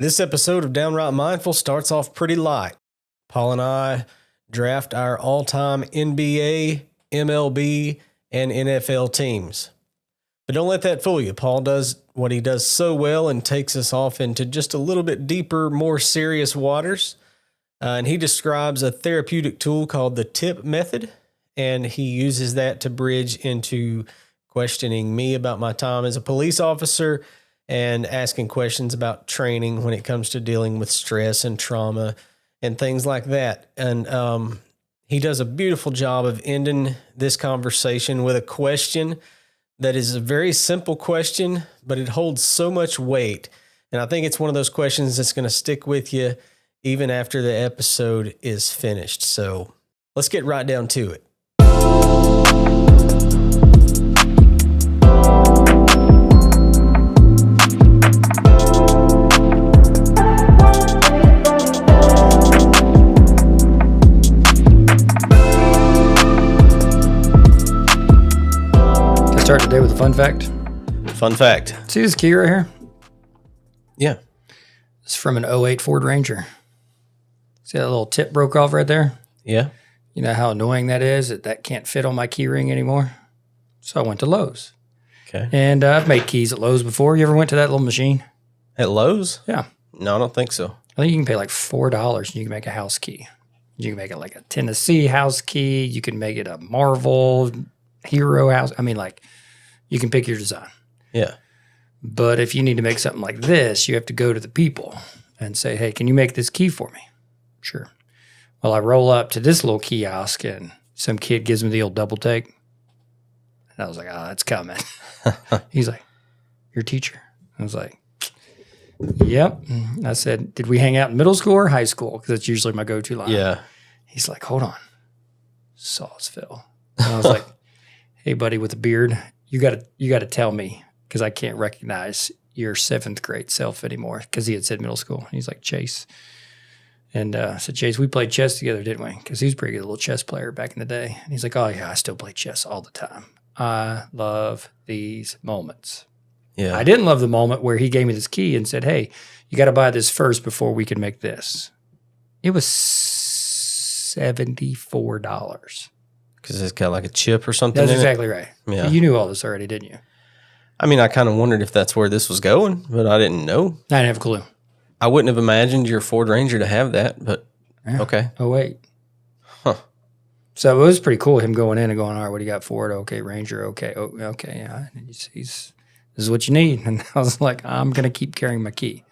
This episode of Downright Mindful starts off pretty light. Paul and I draft our all-time NBA, MLB, and NFL teams. But don't let that fool you. Paul does what he does so well and takes us off into just a little bit deeper, more serious waters. And he describes a therapeutic tool called the TIPP method, and he uses that to bridge into questioning me about my time as a police officer and asking questions about training when it comes to dealing with stress and trauma and things like that. And he does a beautiful job of ending this conversation with a question that is a very simple question, but it holds so much weight. And I think it's one of those questions that's going to stick with you even after the episode is finished. So let's get right down to it. Start today with a fun fact. Fun fact. See this key right here? Yeah. It's from an '08 Ford Ranger. See that little tip broke off right there? Yeah. You know how annoying that is, that can't fit on my key ring anymore? So I went to Lowe's. Okay. And I've made keys at Lowe's before. You ever went to that little machine? At Lowe's? Yeah. No, I don't think so. I think you can pay like $4 and you can make a house key. You can make it like a Tennessee house key. You can make it a Marvel Hero house. I mean, like, you can pick your design. Yeah. But if you need to make something like this, you have to go to the people and say, hey, can you make this key for me? Sure. Well, I roll up to this little kiosk and some kid gives me the old double take. And I was like, it's coming. He's like, your teacher? I was like, yep. I said, did we hang out in middle school or high school? Because that's usually my go-to line. Yeah. He's like, hold on. Sawsville. And I was like, hey, buddy with a beard, you gotta tell me because I can't recognize your 7th grade self anymore because he had said middle school. And he's like, Chase. And I said, Chase, we played chess together, didn't we? Because he was a pretty good little chess player back in the day. And he's like, oh, yeah, I still play chess all the time. I love these moments. Yeah. I didn't love the moment where he gave me this key and said, hey, you got to buy this first before we can make this. It was $74. Because it's got like a chip or something. That's exactly right. Yeah. You knew all this already, didn't you? I mean, I kind of wondered if that's where this was going, but I didn't know. I didn't have a clue. I wouldn't have imagined your Ford Ranger to have that, but Yeah. okay. Oh, wait. Huh. So it was pretty cool, him going in and going, all right, what do you got, Ford? Okay, Ranger, okay. Oh, okay, yeah. This is what you need. And I was like, I'm going to keep carrying my key.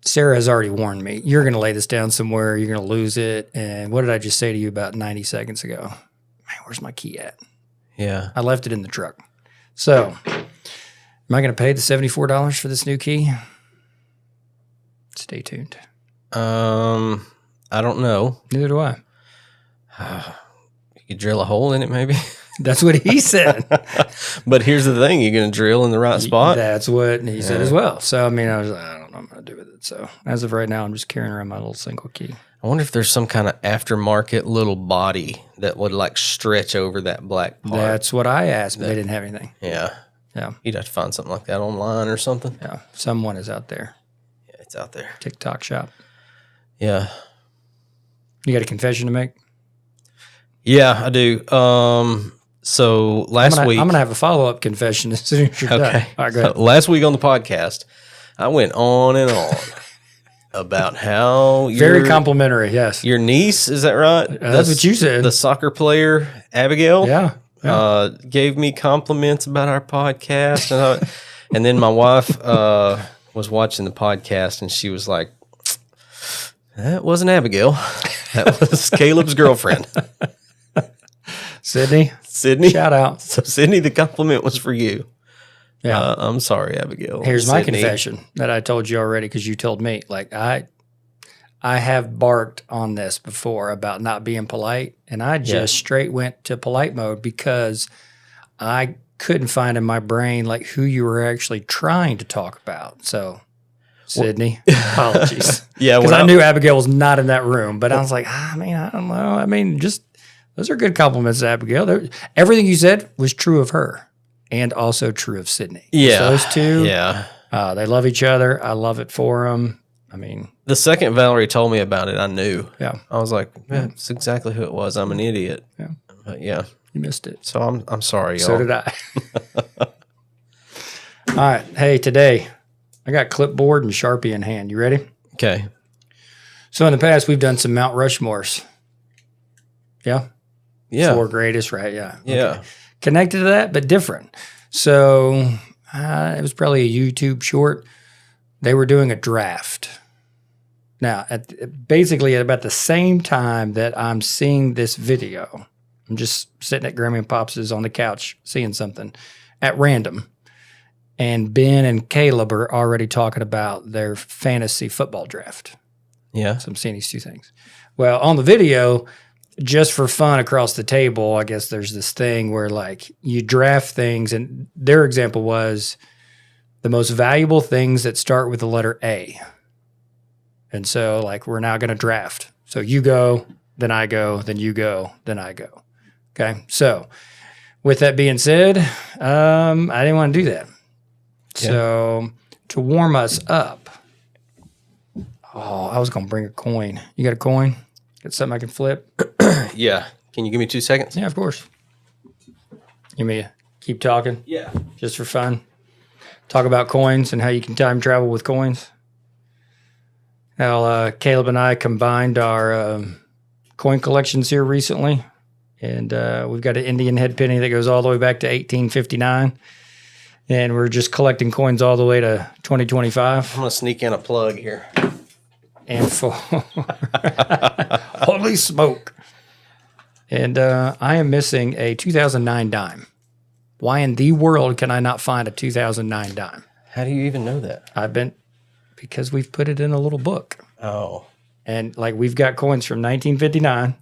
Sarah has already warned me. You're going to lay this down somewhere. You're going to lose it. And what did I just say to you about 90 seconds ago? Man, where's my key at? Yeah. I left it in the truck. So am I going to pay the $74 for this new key? Stay tuned. I don't know. Neither do I. You could drill a hole in it maybe. That's what he said. But here's the thing. You're going to drill in the right spot? That's what he said as well. So, I mean, I was like, I don't know what I'm going to do with it. So, as of right now, I'm just carrying around my little single key. I wonder if there's some kind of aftermarket little body that would like stretch over that black part. That's what I asked, but they didn't have anything. Yeah. Yeah. You'd have to find something like that online or something. Yeah. Someone is out there. Yeah, it's out there. TikTok shop. Yeah. You got a confession to make? Yeah, I do. So last week, I'm going to have a follow-up confession as soon as you're done. okay. All right, go ahead. Last week on the podcast, I went on and on about how Very complimentary, yes. your niece, is that right? That's what you said. The soccer player, Abigail, Yeah. gave me compliments about our podcast. And then my wife was watching the podcast, and she was like, that wasn't Abigail. That was Caleb's girlfriend. Sydney. Shout out. So, Sydney, the compliment was for you. Yeah. I'm sorry, Abigail. Here's my Sydney. confession that I told you already because you told me. Like, I have barked on this before about not being polite, and I just straight went to polite mode because I couldn't find in my brain like who you were actually trying to talk about. So, Sydney, apologies. Yeah, because I knew Abigail was not in that room, but I was like, I don't know. I mean, just those are good compliments to Abigail. Everything you said was true of her and also true of Sydney. Yeah. So those two, Yeah. They love each other. I love it for them. I mean, The second Valerie told me about it, I knew. yeah, I was like, yeah, it's exactly who it was. I'm an idiot. yeah, But yeah. you missed it. So I'm sorry, y'all. So did I. All right. Hey, today I got clipboard and Sharpie in hand. You ready? Okay. So in the past, we've done some Mount Rushmores. Yeah? Yeah. 4 greatest, right? Yeah. Yeah. Okay. Connected to that, but different. So it was probably a YouTube short. They were doing a draft. Now, basically at about the same time that I'm seeing this video, I'm just sitting at Grammy and Pops' on the couch seeing something at random. And Ben and Caleb are already talking about their fantasy football draft. Yeah. So I'm seeing these two things. Well, on the video, just for fun across the table, I guess there's this thing where like you draft things, and their example was the most valuable things that start with the letter A. And so like we're now going to draft. So you go, then I go, then you go, then I go. Okay. So with that being said, I didn't want to do that. Yeah. So to warm us up, I was going to bring a coin. You got a coin? Got something I can flip? Yeah. Can you give me 2 seconds? Yeah, of course. You may keep talking Yeah. just for fun. Talk about coins and how you can time travel with coins. Now, Caleb and I combined our coin collections here recently, and we've got an Indian head penny that goes all the way back to 1859, and we're just collecting coins all the way to 2025. I'm going to sneak in a plug here. And for holy smoke. And I am missing a 2009 dime. Why in the world can I not find a 2009 dime? How do you even know that? Because we've put it in a little book. Oh. And like we've got coins from 1959.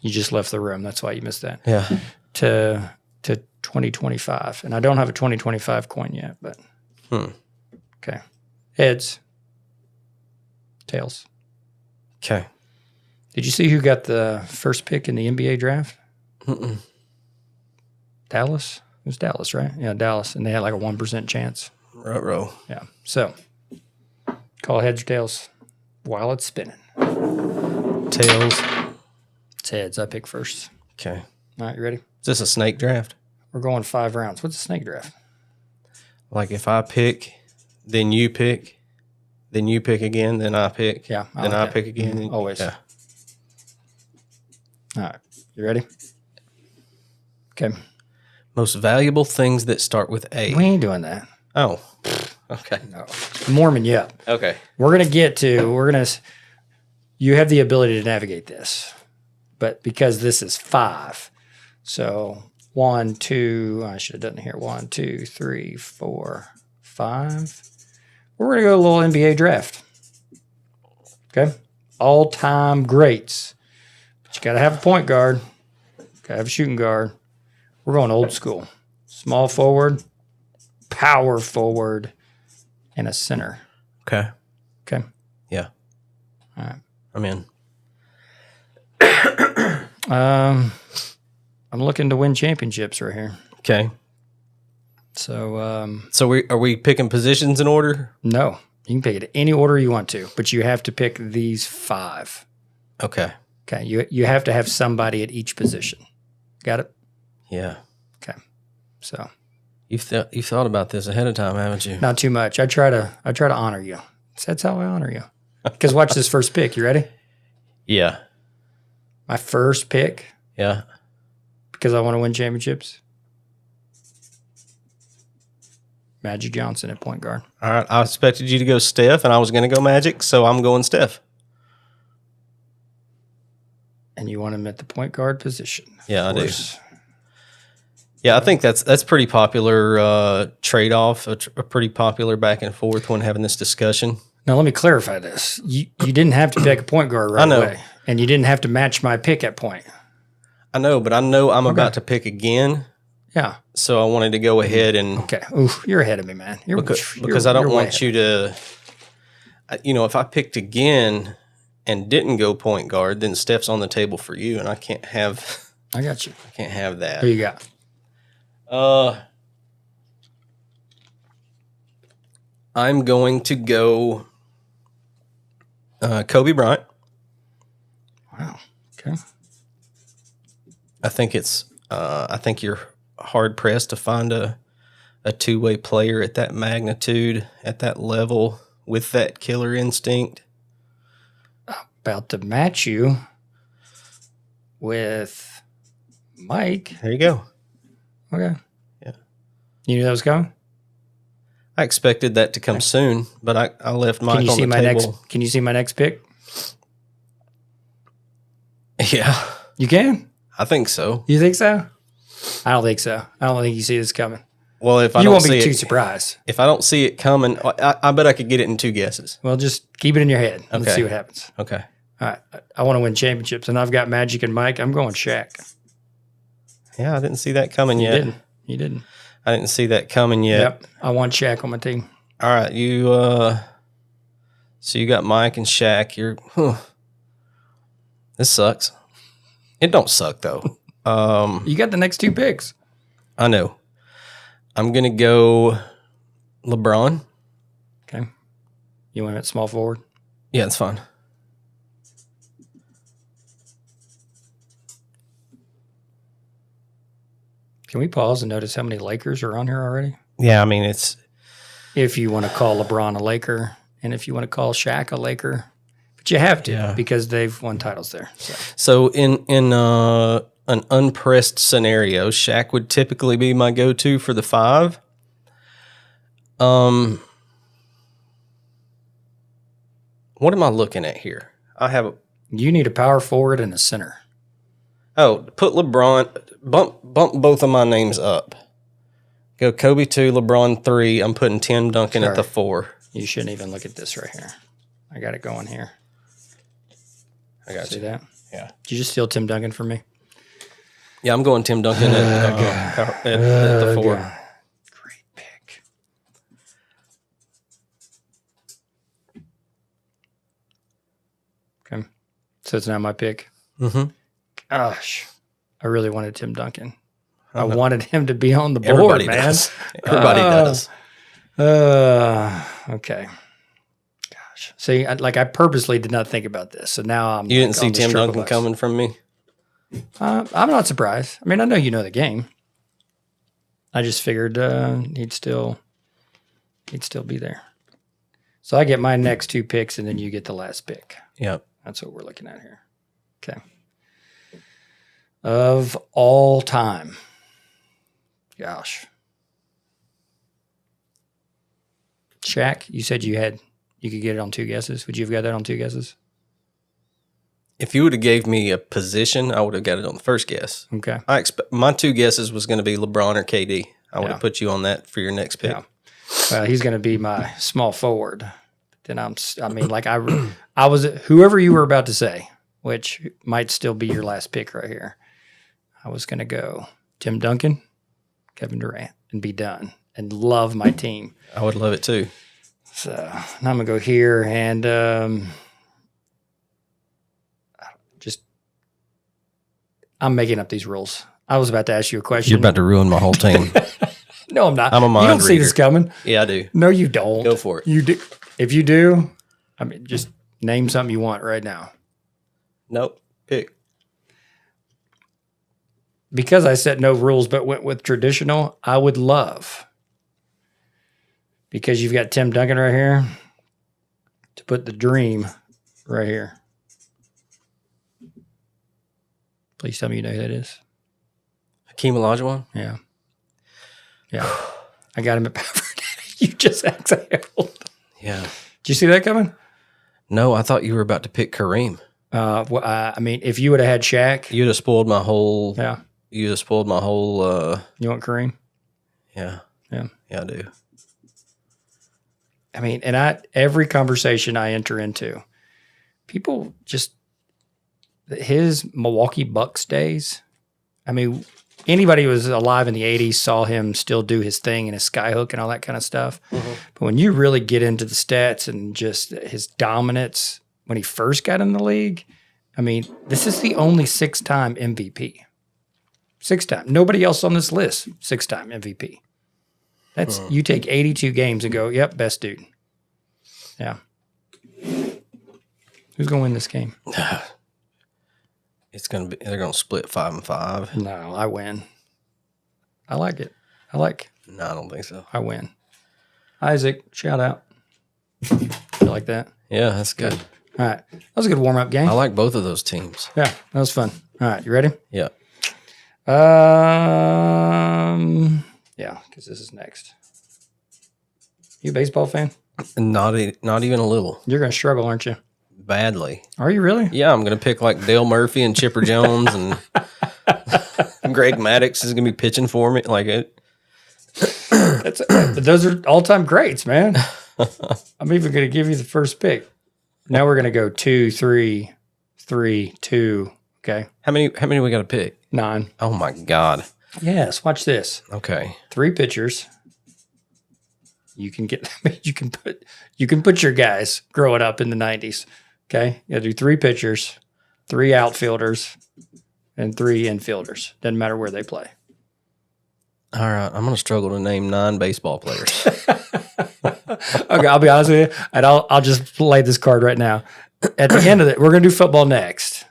You just left the room. That's why you missed that. Yeah. To 2025. And I don't have a 2025 coin yet, but. Okay. Heads. Tails. Okay. Did you see who got the first pick in the NBA draft? Mm-mm. Dallas? It was Dallas, right? Yeah, Dallas. And they had like a 1% chance. Ruh-roh. Yeah. So, call heads or tails while it's spinning. Tails. It's heads. I pick first. Okay. All right, you ready? Is this a snake draft? We're going 5 rounds. What's a snake draft? Like if I pick, then you pick, then you pick again, then I pick. Yeah. Then like I that. pick again. Then, Always. Yeah. All right. You ready? Okay. Most valuable things that start with A. We ain't doing that. Oh. Okay. No. Mormon, yeah. Okay. We're going to you have the ability to navigate this, but because this is 5, so 1, 2, I should have done it here. 1, 2, 3, 4, 5. We're going to go a little NBA draft. Okay. All-time greats. But you got to have a point guard. Got to have a shooting guard. We're going old school. Small forward, power forward, and a center. Okay. Okay. Yeah. All right. I'm in. I'm looking to win championships right here. Okay. So, So are we picking positions in order? no, you can pick it any order you want to, but you have to pick these 5. Okay. Okay. You have to have somebody at each position. Got it? Yeah. Okay. So You've thought about this ahead of time, haven't you? not too much. I try to honor you. That's how I honor you. Because watch this first pick. You ready? Yeah. My first pick, Yeah. because I want to win championships. Magic Johnson at point guard. All right. I expected you to go Steph, and I was going to go Magic, so I'm going Steph. And you want him at the point guard position. Yeah, I do. course. Yeah, I think that's pretty popular trade-off, a pretty popular back and forth when having this discussion. Now, let me clarify this. You didn't have to pick a point guard right I know. away. And you didn't have to match my pick at point. I know, but I know I'm about to pick again, Yeah. so I wanted to go ahead and Okay. Oof, you're ahead of me, man. because I don't want you to, if I picked again and didn't go point guard, then Steph's on the table for you, and I can't have I got you. that. Who you got? I'm going to go Kobe Bryant. Wow. Okay. I think you're hard pressed to find a two-way player at that magnitude, at that level, with that killer instinct. About to match you with Mike. There you go. Okay. Yeah. You knew that was coming? I expected that to come soon, but I left Mike on the table. Can you see my next pick? Yeah. You can? I think so. You think so? I don't think so. I don't think you see this coming. Well, if I You don't won't see be it, too surprised. if I don't see it coming, I bet I could get it in 2 guesses. Well, just keep it in your head. Let's Okay. see what happens. Okay. All right. I want to win championships, and I've got Magic and Mike. I'm going Shaq. Yeah, I didn't see that coming yet. You didn't. I didn't see that coming yet. Yep. I want Shaq on my team. All right, so you got Mike and Shaq. This sucks. It don't suck though. You got the next 2 picks. I know. I'm gonna go LeBron. Okay. You want it small forward? Yeah, it's fine. Can we pause and notice how many Lakers are on here already? Yeah, I mean it's If you want to call LeBron a Laker, and if you want to call Shaq a Laker, but you have to because they've won titles there. so in an unpressed scenario, Shaq would typically be my go-to for the 5. What am I looking at here? You need a power forward and a center. Put LeBron, bump both of my names up. Go Kobe 2, LeBron 3. I'm putting Tim Duncan at the 4. You shouldn't even look at this right here. I got it going here. I got See you. that? Yeah. Did you just steal Tim Duncan from me? Yeah, I'm going Tim Duncan at the 4. Great pick. Okay. So it's now my pick. Mm-hmm. Gosh. I really wanted Tim Duncan. I wanted him to be on the board, Everybody man. does. Everybody does. Okay. Gosh. See, I purposely did not think about this. So now I'm. You didn't see Tim Duncan coming from me? I'm not surprised. I mean, I know you know the game. I just figured he'd still be there. So I get my next 2 picks, and then you get the last pick. Yep. That's what we're looking at here. Okay. Of all time. Gosh. Shaq, you said you could get it on 2 guesses. Would you have got that on 2 guesses? If you would have gave me a position, I would have got it on the first guess. Okay. My 2 guesses was going to be LeBron or KD. I would have put you on that for your next pick. Yeah. Well, he's going to be my small forward. Then I was whoever you were about to say, which might still be your last pick right here. I was going to go Tim Duncan, Kevin Durant, and be done and love my team. I would love it too. So now I'm going to go here and I'm making up these rules. I was about to ask you a question. You're about to ruin my whole team. No, I'm not. I'm a mind You don't see reader. this coming. Yeah, I do. No, you don't. Go for it. You do. If you do, I mean, just name something you want right now. Nope. Pick. Because I set no rules but went with traditional, I would love, because you've got Tim Duncan right here, to put the dream right here. Please tell me you know who that is. Hakeem Olajuwon? Yeah. Yeah. I got him at power. You just exhaled. Yeah. Did you see that coming? No, I thought you were about to pick Kareem. Well, I mean, if you would have had Shaq. You'd have spoiled my whole. Yeah. You'd have spoiled my whole. You want Kareem? Yeah. Yeah. Yeah, I do. I mean, and every conversation I enter into, people just, his Milwaukee Bucks days, I mean, anybody who was alive in the 80s saw him still do his thing and his skyhook and all that kind of stuff. Mm-hmm. But when you really get into the stats and just his dominance when he first got in the league, I mean, this is the only 6-time MVP. 6-time. Nobody else on this list, 6-time MVP. That's you take 82 games and go, yep, best dude. Yeah. Who's going to win this game? They're gonna split 5-5. No, I win. I like it. No, I don't think so. I win. Isaac, shout out. You like that? Yeah, that's good. All right. That was a good warm-up game. I like both of those teams. Yeah, that was fun. All right, you ready? Yeah. Yeah, because this is next. You a baseball fan? Not even a little. You're going to struggle, aren't you? Badly. Are you really? Yeah, I'm gonna pick like Dale Murphy and Chipper Jones, and Greg Maddux is gonna be pitching for me. Like it. Those are all-time greats, man. I'm even going to give you the first pick. Now we're going to go 2, 3, 3, 2. Okay. How many we got to pick? 9. Oh my God. Yes. Watch this. Okay. 3 pitchers. You can put your guys growing up in the 90s. Okay. You got to do 3 pitchers, 3 outfielders, and 3 infielders. Doesn't matter where they play. All right. I'm gonna struggle to name 9 baseball players. Okay, I'll be honest with you, and I'll just lay this card right now. At the end of it, we're going to do football next,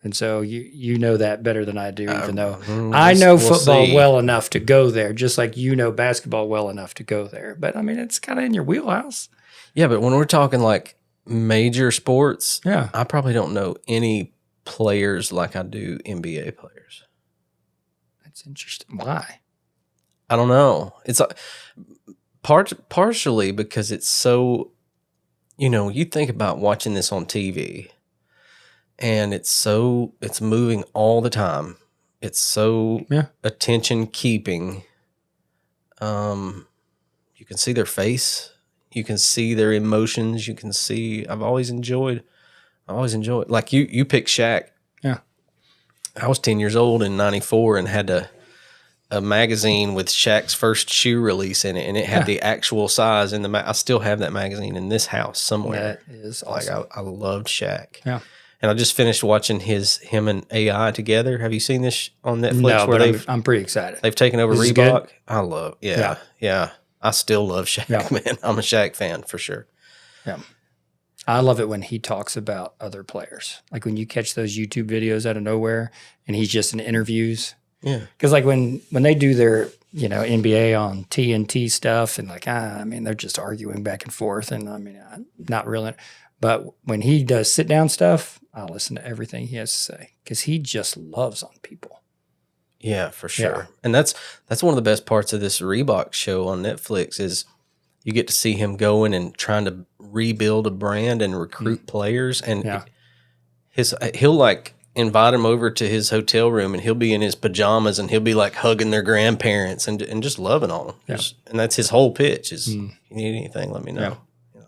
and so you know that better than I do. Even though I know football well enough to go there, just like you know basketball well enough to go there. But I mean, it's kind of in your wheelhouse. Yeah, but when we're talking like major sports, Yeah, I probably don't know any players like I do NBA players. that's interesting. Why? I don't know. It's partially because it's so, you think about watching this on TV and it's moving all the time. It's so attention keeping. You can see their face. You can see their emotions. You can see, I've always enjoyed, like you picked Shaq. Yeah. I was 10 years old in 94 and had a magazine with Shaq's first shoe release in it, and it had the actual size in the I still have that magazine in this house somewhere. That is awesome. Like I loved Shaq. Yeah. And I just finished watching him and AI together. Have you seen this on Netflix? No, where but I'm pretty excited. they've taken over This is Reebok. good? I love, yeah. I still love Shaq, man. I'm a Shaq fan for sure. Yeah. I love it when he talks about other players. Like when you catch those YouTube videos out of nowhere and he's just in interviews. Yeah. Because like when they do their, NBA on TNT stuff and like, they're just arguing back and forth and not really. But when he does sit down stuff, I listen to everything he has to say because he just loves on people. Yeah, for sure. Yeah. And that's one of the best parts of this Reebok show on Netflix is you get to see him going and trying to rebuild a brand and recruit players. And he'll like invite them over to his hotel room and he'll be in his pajamas and he'll be like hugging their grandparents and just loving on them. Yeah. And that's his whole pitch is, you need anything, let me know. Yeah.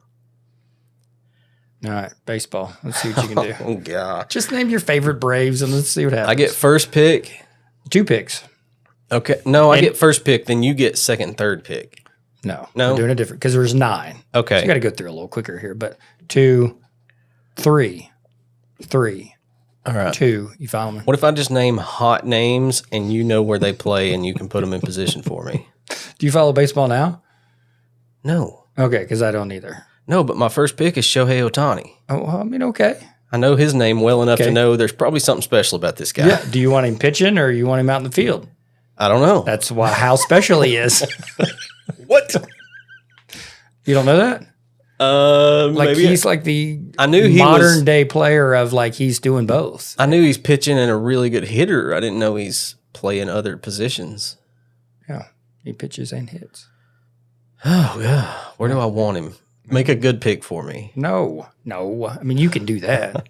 All right, baseball. Let's see what you can do. Oh, God. Just name your favorite Braves and let's see what happens. I get first pick. 2 picks. Okay. No, I get first pick. Then you get second and third pick. No. No? We're doing it different because there's 9. Okay. So you got to go through a little quicker here. But 2, 3, 3, All right. 2. You follow me? What if I just name hot names and you know where they play and you can put them in position for me? Do you follow baseball now? No. Okay, because I don't either. No, but my first pick is Shohei Ohtani. Oh, well, okay. I know his name well enough to know there's probably something special about this guy. Yeah. Do you want him pitching or you want him out in the field? I don't know. That's how special he is. What? You don't know that? Like maybe he's like the I knew he modern day player of like he's doing both. I knew he's pitching and a really good hitter. I didn't know he's playing other positions. Yeah. He pitches and hits. Oh, yeah. Where do I want him? Make a good pick for me. No. I mean, you can do that.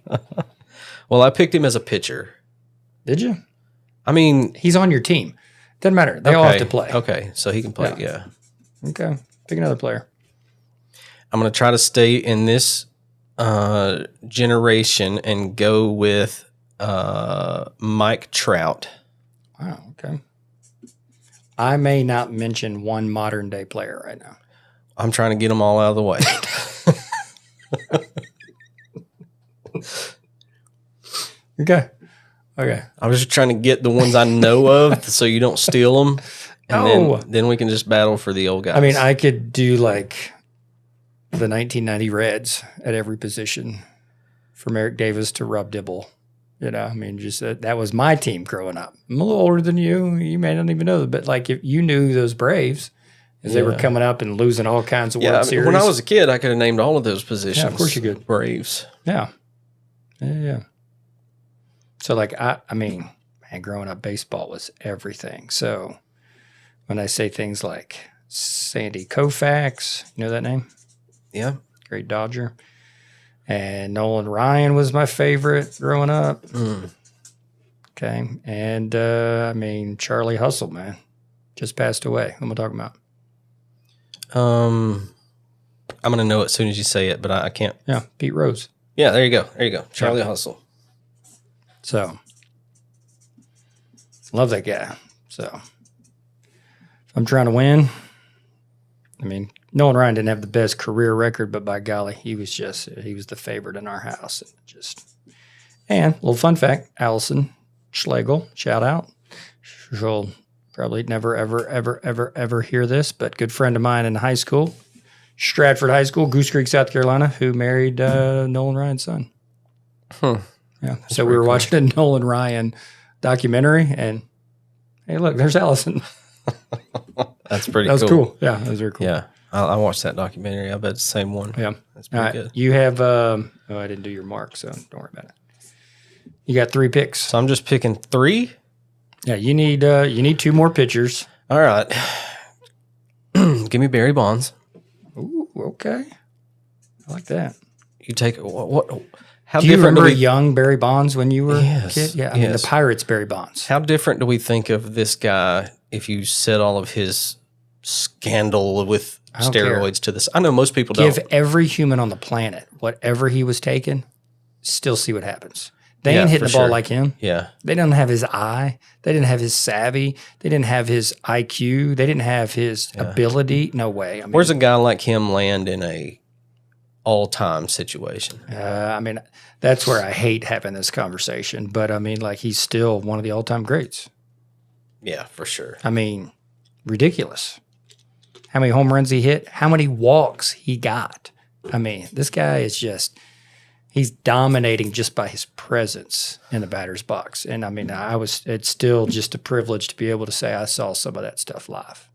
Well, I picked him as a pitcher. Did you? I mean, He's on your team. Doesn't matter. They all have to play. Okay, so he can play, yeah. Okay. Pick another player. I'm going to try to stay in this generation and go with Mike Trout. Wow. Okay. I may not mention one modern day player right now. I'm trying to get them all out of the way. Okay. I was just trying to get the ones I know of so you don't steal them. And then we can just battle for the old guys. I mean, I could do like the 1990 Reds at every position from Eric Davis to Rob Dibble. You know, I mean, just that was my team growing up. I'm a little older than you. You may not even know that, but like if you knew those Braves as they were coming up and losing all kinds of World Series. When I was a kid, I could have named all of those positions. Yeah, of course you could. Braves. Yeah. So like, I mean, man, growing up, baseball was everything. So when I say things like Sandy Koufax, you know that name? Yeah. Great Dodger. And Nolan Ryan was my favorite growing up. Okay. And, I mean, Charlie Hustle, man, just passed away. Who am I talking about? I'm going to know it as soon as you say it, but I can't. Yeah, Pete Rose. Yeah, there you go. Charlie Hustle. So, love that guy. So, if I'm trying to win, I mean, Nolan Ryan didn't have the best career record, but by golly, he was the favorite in our house. And a little fun fact, Allison Schlegel, shout out. She'll probably never, ever, ever, ever, ever hear this, but good friend of mine in high school, Stratford High School, Goose Creek, South Carolina, who married Nolan Ryan's son. Yeah. So we were watching a Nolan Ryan documentary, and hey, look, there's Allison. That's pretty cool. That was cool. Yeah, that was very cool. Yeah. I watched that documentary. I bet it's the same one. Yeah. That's pretty good. You have, I didn't do your mark, so don't worry about it. You got 3 picks. So I'm just picking 3? Yeah, you need 2 more pitchers. All right. Give me Barry Bonds. Ooh, okay. I like that. You take what? How do you different remember young Barry Bonds when you were a kid? Yeah, I mean the Pirates Barry Bonds. How different do we think of this guy if you set all of his scandal with steroids to this? I know most people don't. Give every human on the planet whatever he was taking, still see what happens. They ain't hitting the ball like him. Yeah. They didn't have his eye. They didn't have his savvy. They didn't have his IQ. They didn't have his ability. No way. I mean, where's a guy like him land in a all-time situation? I mean, that's where I hate having this conversation. But, I mean, like, he's still one of the all-time greats. Yeah, for sure. I mean, ridiculous. How many home runs he hit? How many walks he got? I mean, this guy is just... He's dominating just by his presence in the batter's box. And I mean, it's still just a privilege to be able to say I saw some of that stuff live.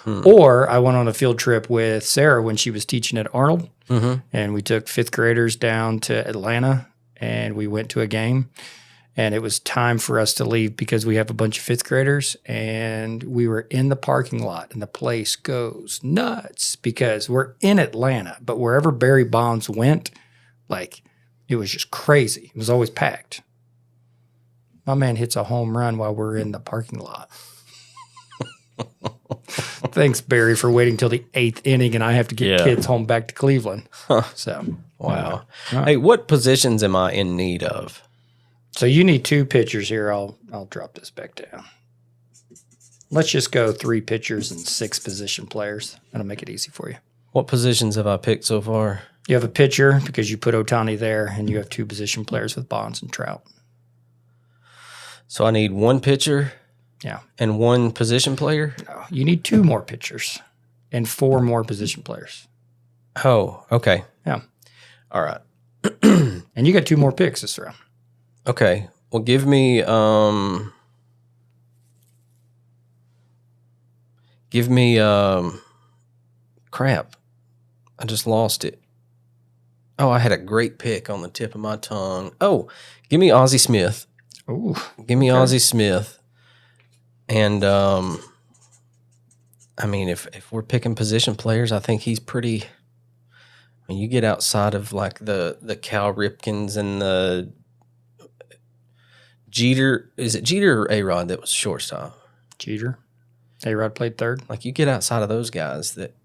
Or I went on a field trip with Sarah when she was teaching at Arnold, and we took 5th graders down to Atlanta, and we went to a game. And it was time for us to leave because we have a bunch of 5th graders, and we were in the parking lot, and the place goes nuts because we're in Atlanta, but wherever Barry Bonds went, like, it was just crazy. It was always packed. My man hits a home run while we're in the parking lot. Thanks, Barry, for waiting till the 8th inning, and I have to get kids home back to Cleveland. So, wow. Hey, what positions am I in need of? So you need 2 pitchers here. I'll drop this back down. Let's just go 3 pitchers and 6 position players. That'll make it easy for you. What positions have I picked so far? You have a pitcher because you put Ohtani there, and you have 2 position players with Bonds and Trout. So I need 1 pitcher and 1 position player? No, you need 2 more pitchers and 4 more position players. Oh, okay. Yeah. All right. And you got 2 more picks this round. Okay. Well, give me crap. I just lost it. Oh, I had a great pick on the tip of my tongue. Oh, give me Ozzie Smith. Ooh. Give me Ozzie Smith. And I mean, if we're picking position players, I think he's pretty. I mean, you get outside of like the Cal Ripkins and the Jeter. Is it Jeter or A-Rod that was shortstop? Jeter. A-Rod played third. Like you get outside of those guys, that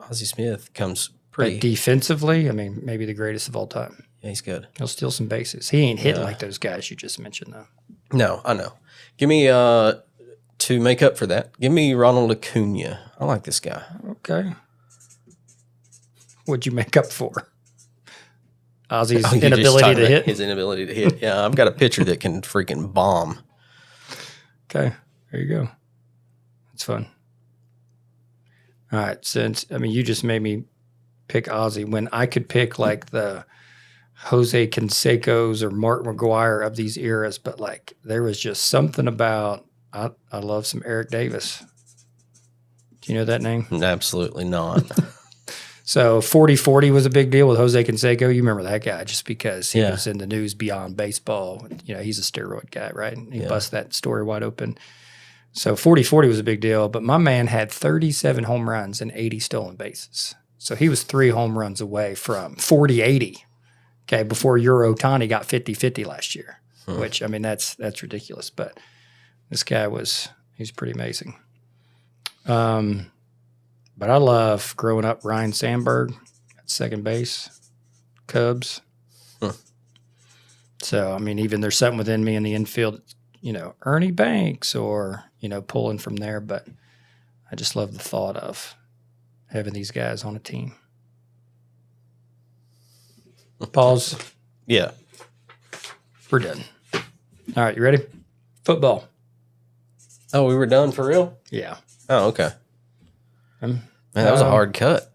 Ozzie Smith comes pretty. But defensively, I mean, maybe the greatest of all time. Yeah, he's good. He'll steal some bases. He ain't hitting like those guys you just mentioned, though. No, I know. Give me to make up for that. Give me Ronald Acuna. I like this guy. Okay. What'd you make up for? Ozzy's inability to hit? His inability to hit. Yeah, I've got a pitcher that can freaking bomb. Okay, there you go. It's fun. All right. You just made me pick Ozzy when I could pick like the Jose Canseco's or Mark McGuire of these eras, but like there was just something about, I love some Eric Davis. Do you know that name? Absolutely not. So 40-40 was a big deal with Jose Canseco. You remember that guy just because he was in the news beyond baseball. You know, he's a steroid guy, right? And he bust that story wide open. So 40-40 was a big deal, but my man had 37 home runs and 80 stolen bases. So he was 3 home runs away from 40-80, okay, before your Ohtani got 50-50 last year, which, I mean, that's ridiculous. But this guy he's pretty amazing. But I love growing up Ryan Sandberg at second base, Cubs. So, I mean, even there's something within me in the infield, you know, Ernie Banks or, you know, pulling from there. But I just love the thought of having these guys on a team. Pause. Yeah. We're done. All right, you ready? Football. Oh, we were done for real? Yeah. Oh, okay. Man, that was a hard cut.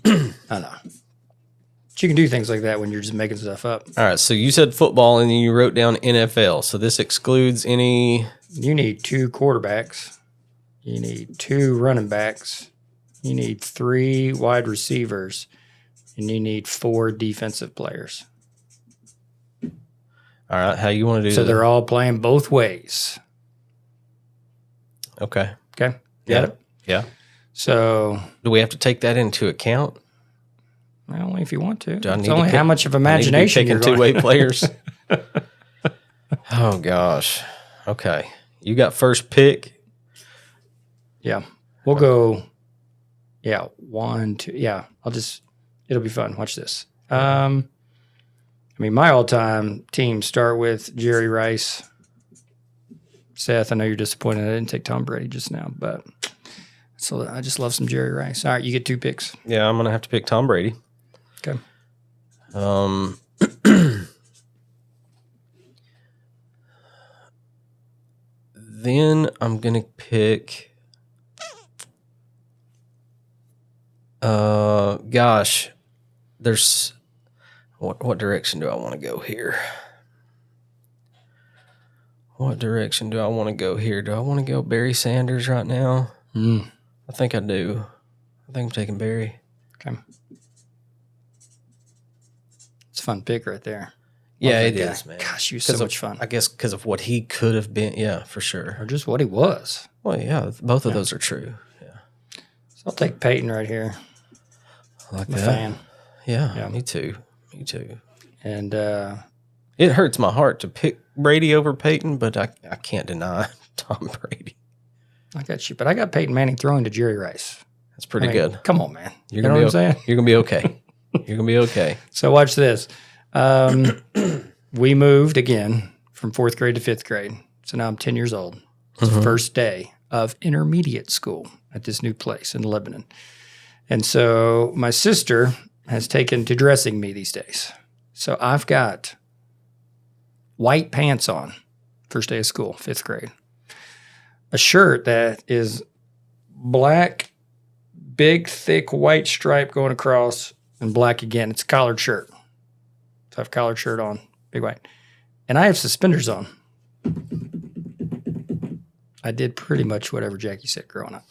I know. But you can do things like that when you're just making stuff up. All right, so you said football and then you wrote down NFL. So this excludes any... You need 2 quarterbacks. You need 2 running backs. You need 3 wide receivers. And you need 4 defensive players. All right, how you want to do that? So they're all playing both ways. Okay. Okay? Got it? Yeah. So... Do we have to take that into account? Only if you want to. Do I need it's to only pick, how much of imagination you're you're picking 2-way players. Oh, gosh. Okay. You got first pick. Yeah. We'll go... Yeah, 1, 2... Yeah, it'll be fun. Watch this. I mean, my all-time teams start with Jerry Rice. Seth, I know you're disappointed I didn't take Tom Brady just now, but so I just love some Jerry Rice. All right, you get 2 picks. Yeah, I'm going to have to pick Tom Brady. Okay. Then I'm going to pick... gosh, there's... What direction do I want to go here? What direction do I want to go here? Do I want to go Barry Sanders right now? I think I do. I think I'm taking Barry. Okay. It's a fun pick right there. Yeah, it is, man. Gosh, you're so much fun. I guess because of what he could have been. Yeah, for sure. Or just what he was. Well, yeah, both of those are true. Yeah. So I'll take Peyton right here. I like I'm that. a fan. Yeah, me too. Me too. And it hurts my heart to pick Brady over Peyton, but I can't deny Tom Brady. I got you. But I got Peyton Manning throwing to Jerry Rice. That's pretty good. Come on, man. You're you know what I'm saying? You're going to be okay. You're going to be okay. So watch this. We moved again from 4th grade to 5th grade. So now I'm 10 years old. It's the first day of intermediate school at this new place in Lebanon. And so my sister has taken to dressing me these days. So I've got white pants on, first day of school, 5th grade. A shirt that is black, big, thick white stripe going across, and black again. It's a collared shirt. So I have a collared shirt on, big white. And I have suspenders on. I did pretty much whatever Jackie said growing up.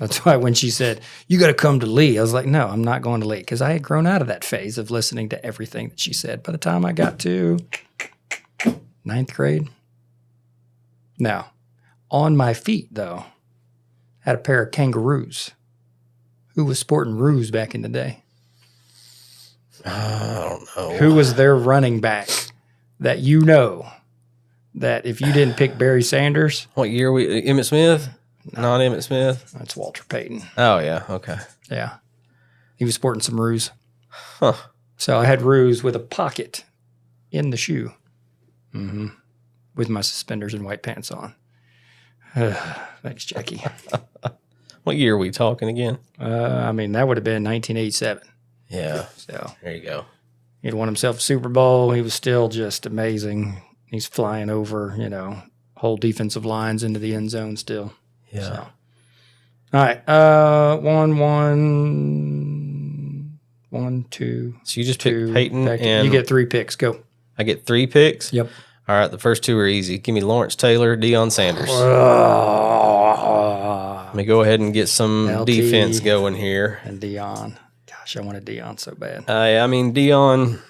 That's why when she said, you got to come to Lee, I was like, no, I'm not going to Lee. Because I had grown out of that phase of listening to everything that she said. By the time I got to 9th grade. Now, on my feet, though, I had a pair of kangaroos. Who was sporting roos back in the day? I don't know. Who was their running back that you know that if you didn't pick Barry Sanders? What year Emmitt Smith? No. Not Emmitt Smith? That's Walter Payton. Oh, yeah. Okay. Yeah. He was sporting some roos. Huh. So I had roos with a pocket in the shoe. Mm-hmm. With my suspenders and white pants on. Thanks, Jackie. What year are we talking again? I mean, that would have been 1987. Yeah. So there you go. He'd won himself a Super Bowl. He was still just amazing. He's flying over, whole defensive lines into the end zone still. Yeah. So. All right. 1, 2. So you just 2, pick Peyton and you get 3 picks. Go. I get 3 picks? Yep. All right, the first 2 are easy. Give me Lawrence Taylor, Deion Sanders. Let me go ahead and get some LT defense going here. And Deion. Gosh, I wanted Deion so bad. I mean, Deion,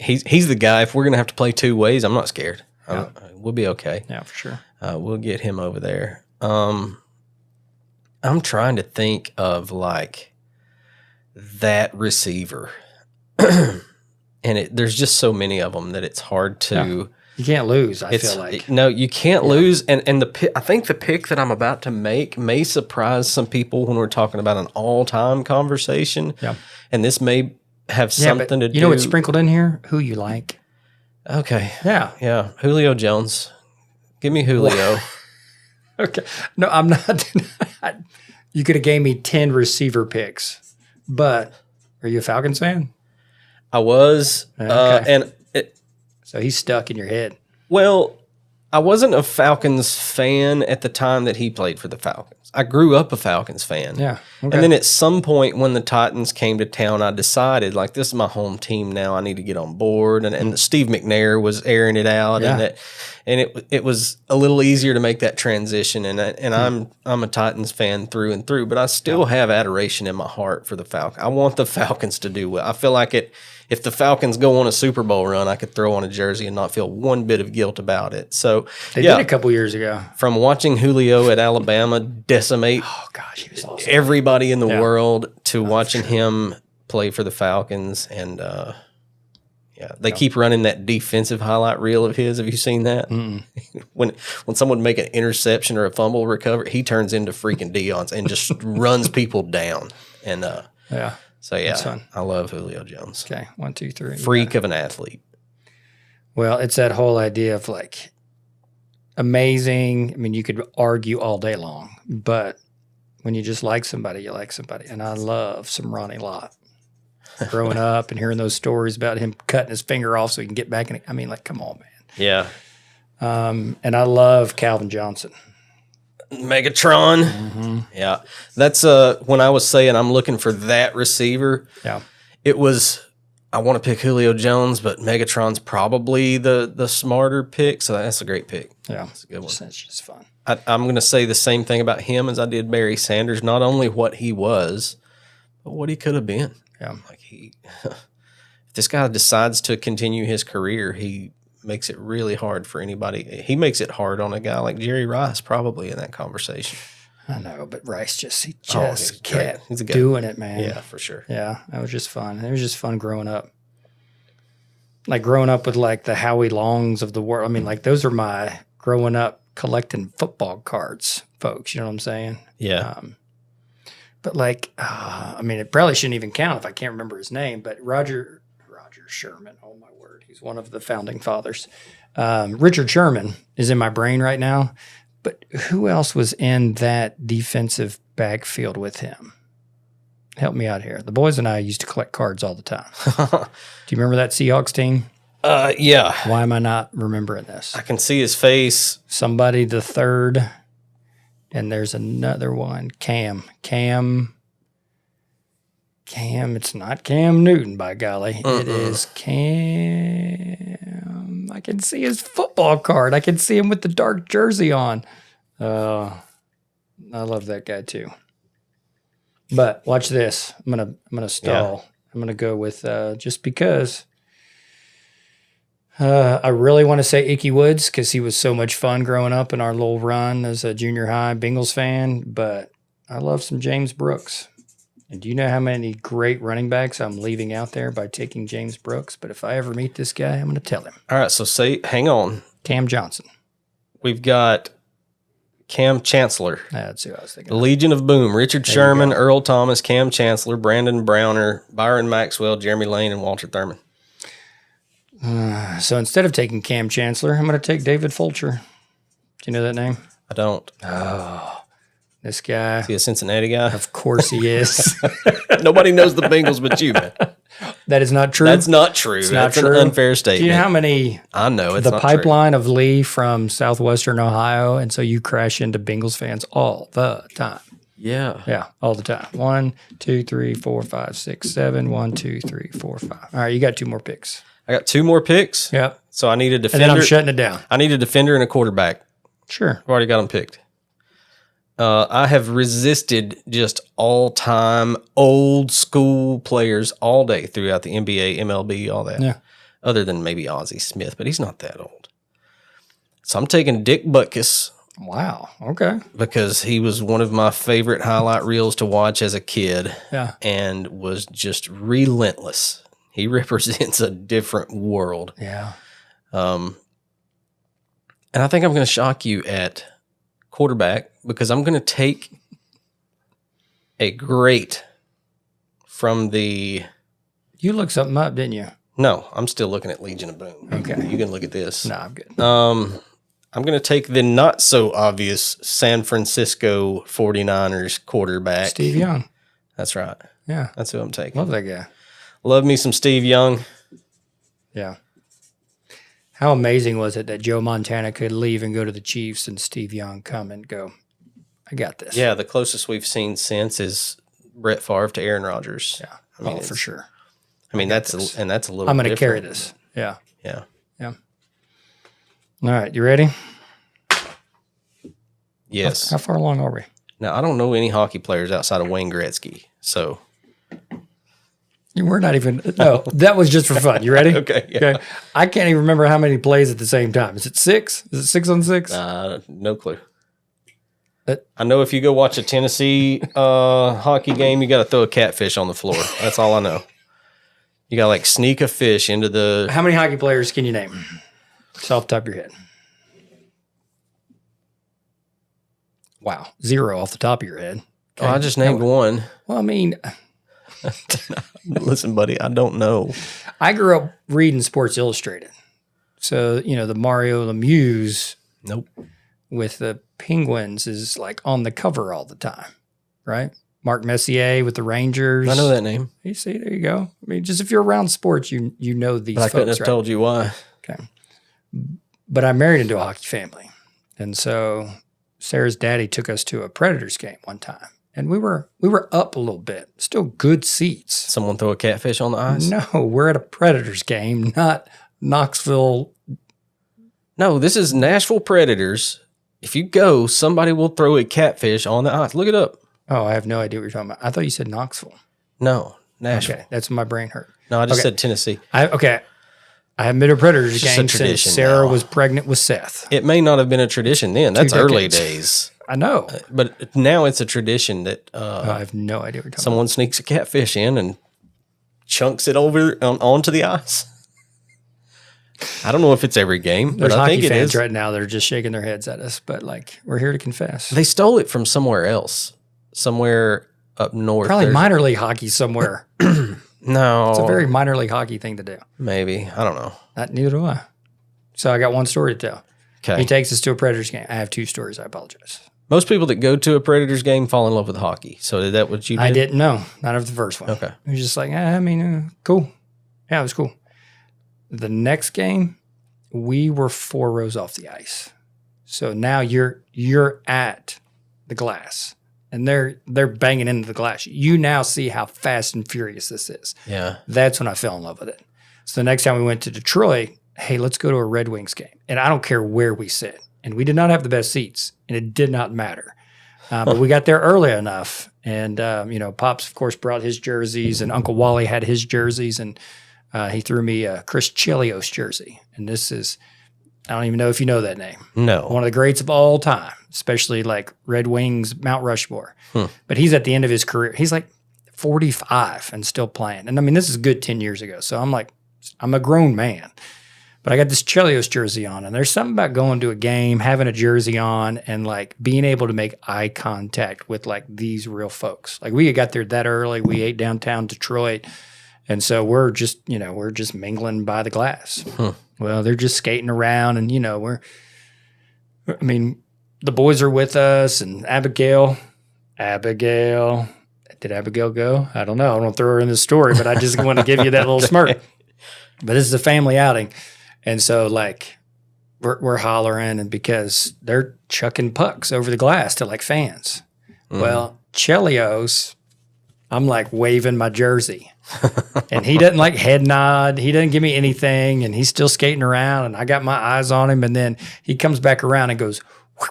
he's the guy. If we're going to have to play 2 ways, I'm not scared. We'll be okay. Yeah, for sure. We'll get him over there. I'm trying to think of like that receiver. And there's just so many of them that it's hard to... Yeah. You can't lose, I feel like. No, you can't lose. And I think the pick that I'm about to make may surprise some people when we're talking about an all-time conversation. Yeah. And this may have something to do... You know what's sprinkled in here? Who you like. Okay. Yeah. Yeah. Julio Jones. Give me Julio. Okay. No, I'm not. You could have gave me 10 receiver picks. But are you a Falcons fan? I was. Okay. So he's stuck in your head. Well, I wasn't a Falcons fan at the time that he played for the Falcons. I grew up a Falcons fan. Yeah. Okay. And then at some point when the Titans came to town, I decided, like, this is my home team now. I need to get on board. And Steve McNair was airing it out. Yeah. And it was a little easier to make that transition. And I'm a Titans fan through and through, but I still have adoration in my heart for the Falcons. I want the Falcons to do well. I feel like if the Falcons go on a Super Bowl run, I could throw on a jersey and not feel one bit of guilt about it. So they did a couple years ago. From watching Julio at Alabama decimate he was awesome. everybody in the world to watching him play for the Falcons, and they keep running that defensive highlight reel of his. Have you seen that? When someone make an interception or a fumble recovery, he turns into freaking Deion's and just runs people down. And So, yeah, I love Julio Jones. Okay, 1, 2, 3. Freak of an athlete. Well, it's that whole idea of like amazing. I mean, you could argue all day long, but when you just like somebody, you like somebody. And I love some Ronnie Lott. Growing up and hearing those stories about him cutting his finger off so he can get back. I mean, like, come on, man. Yeah. And I love Calvin Johnson. Megatron. Mm-hmm. Yeah. That's when I was saying I'm looking for that receiver. Yeah. It was, I want to pick Julio Jones, but Megatron's probably the smarter pick. So that's a great pick. Yeah. That's a good one. That's just fun. I'm going to say the same thing about him as I did Barry Sanders. Not only what he was, but what he could have been. Yeah. Like if this guy decides to continue his career, he makes it really hard for anybody. He makes it hard on a guy like Jerry Rice, probably in that conversation. I know, but Rice kept he's a guy. doing it, man. Yeah, for sure. Yeah, that was just fun. It was just fun growing up. Like growing up with like the Howie Longs of the world. I mean, like those are my growing up collecting football cards, folks. You know what I'm saying? Yeah. But like, I mean, it probably shouldn't even count if I can't remember his name. But Roger Sherman. Oh my word, he's one of the founding fathers. Richard Sherman is in my brain right now. But who else was in that defensive backfield with him? Help me out here. The boys and I used to collect cards all the time. Do you remember that Seahawks team? Yeah. Why am I not remembering this? I can see his face. Somebody the third, and there's another one. Cam. It's not Cam Newton, by golly. It is Cam. I can see his football card. I can see him with the dark jersey on. I love that guy too. But watch this. I'm gonna stall. Yeah. I'm gonna go with just because. I really want to say Ickey Woods because he was so much fun growing up in our little run as a junior high Bengals fan. But I love some James Brooks. And do you know how many great running backs I'm leaving out there by taking James Brooks? But if I ever meet this guy, I'm going to tell him. All right, so hang on. Cam Johnson. We've got Cam Chancellor. That's who I was thinking. The Legion of Boom. Richard Sherman, Earl Thomas, Cam Chancellor, Brandon Browner, Byron Maxwell, Jeremy Lane, and Walter Thurman. So instead of taking Cam Chancellor, I'm going to take David Fulcher. Do you know that name? I don't. Oh, This guy, Is he a Cincinnati guy? of course he is. Nobody knows the Bengals but you, man. That is not true. That's not true. It's That's not an true. unfair statement. Do you know how many? I know it's the not pipeline of Lee from southwestern Ohio, and so you crash into Bengals fans all the time. true. Yeah. Yeah, all the time. 1, 2, 3, 4, 5, 6, 7. 1, 2, 3, 4, 5. All right, you got 2 more picks. I got 2 more picks. Yep. So I need a And defender. then I'm shutting it down. I need a defender and a quarterback. Sure. I've already got them picked. I have resisted just all-time old school players all day throughout the NBA, MLB, all that. Yeah. Other than maybe Ozzie Smith, but he's not that old. So I'm taking Dick Butkus Wow. Okay. because he was one of my favorite highlight reels to watch as a kid Yeah. and was just relentless. He represents a different world. Yeah. And I think I'm going to shock you at quarterback because I'm going to take a great from the. You looked something up, didn't you? No, I'm still looking at Legion of Boom. Okay. You can look at this. No, I'm good. I'm going to take the not so obvious San Francisco 49ers quarterback. Steve Young. That's right. Yeah. That's who I'm taking. Love that guy. Love me some Steve Young. Yeah. How amazing was it that Joe Montana could leave and go to the Chiefs and Steve Young come and go, I got this. Yeah, the closest we've seen since is Brett Favre to Aaron Rodgers. Yeah. I mean, for sure. I mean, that's a little. I'm going to different. carry this. Yeah. Yeah. Yeah. All right. You ready? Yes. How far along are we? Now I don't know any hockey players outside of Wayne Gretzky, so We're not even. No, that was just for fun. You ready? Okay, yeah. Okay. I can't even remember how many plays at the same time. Is it 6? Is it 6 on 6? no clue. But- I know if you go watch a Tennessee hockey game, you got to throw a catfish on the floor. That's all I know. You got to like sneak a fish into the. How many hockey players can you name? Just off the top of your head. Wow. 0 off the top of your head. Oh, I just named one. Well, I mean, Listen, buddy, I don't know. I grew up reading Sports Illustrated. So, the Mario Lemieux Nope. with the Penguins is like on the cover all the time, right? Mark Messier with the Rangers. I know that name, You see, there you go. I mean, just if you're around sports, you know these but I couldn't folks, have right? told you why. Okay. But I married into a hockey family. And so Sarah's daddy took us to a Predators game one time. And we were up a little bit. Still good seats. Someone throw a catfish on the ice? No, we're at a Predators game, not Knoxville. No, this is Nashville Predators. If you go, somebody will throw a catfish on the ice. Look it up. Oh, I have no idea what you're talking about. I thought you said Knoxville. No, Nashville. Okay, that's when my brain hurt. No, I just Okay. said Tennessee. I haven't been to a Predators just a game since tradition Sarah now. was pregnant with Seth. It may not have been a tradition then. That's early decades. days. I know. But now it's a tradition that I have no idea what you're talking about. someone sneaks a catfish in and chunks it over onto the ice. I don't know if it's every game, There's but I hockey think it fans is. right now that are just shaking their heads at us, but like we're here to confess. They stole it from somewhere else, somewhere up north. Probably There's- minor league hockey somewhere. No, It's a very minor league hockey thing to do. maybe. I don't know. Neither do I. So I got one story to tell. Okay. He takes us to a Predators game. I have 2 stories. I apologize. Most people that go to a Predators game fall in love with hockey. So is that what you did? I didn't know. Not of the first one. Okay. It was just like, cool. Yeah, it was cool. The next game, we were 4 rows off the ice. So now you're at the glass and they're banging into the glass. You now see how fast and furious this is. Yeah. That's when I fell in love with it. So the next time we went to Detroit, hey, let's go to a Red Wings game. And I don't care where we sit. And we did not have the best seats, and it did not matter. But we got there early enough. And, Pops, of course, brought his jerseys, and Uncle Wally had his jerseys. And he threw me a Chris Chelios jersey. And this is, I don't even know if you know that name. No. One of the greats of all time, especially like Red Wings, Mount Rushmore. But he's at the end of his career. He's like 45 and still playing. And I mean, this is a good 10 years ago. So I'm like, I'm a grown man. But I got this Chelios jersey on, and there's something about going to a game, having a jersey on, and like being able to make eye contact with like these real folks. Like we got there that early. We ate downtown Detroit. And so we're just mingling by the glass. Well, they're just skating around, and the boys are with us, and Abigail, Abigail. Did Abigail go? I don't know. I don't want to throw her in the story, but I just want to give you that little smirk. But this is a family outing. And so, like, we're hollering, and because they're chucking pucks over the glass to, like, fans. Well, Chelios, I'm, like, waving my jersey. And he doesn't, like, head nod. He doesn't give me anything, and he's still skating around, and I got my eyes on him, and then he comes back around and goes, whoosh,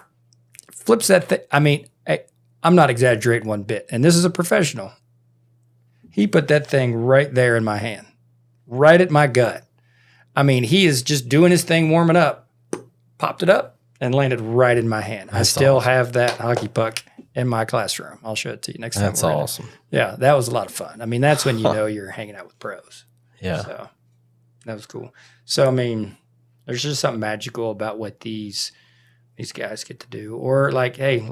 flips that thing. I mean, I'm not exaggerating one bit, and this is a professional. He put that thing right there in my hand, right at my gut. I mean, he is just doing his thing, warming up, popped it up, and landed right in my hand. I still have that hockey puck in my classroom. I'll show it to you next time. That's awesome. Yeah, that was a lot of fun. I mean, that's when you know you're hanging out with pros. Yeah. So that was cool. So, I mean, there's just something magical about what these guys get to do. Or like, hey,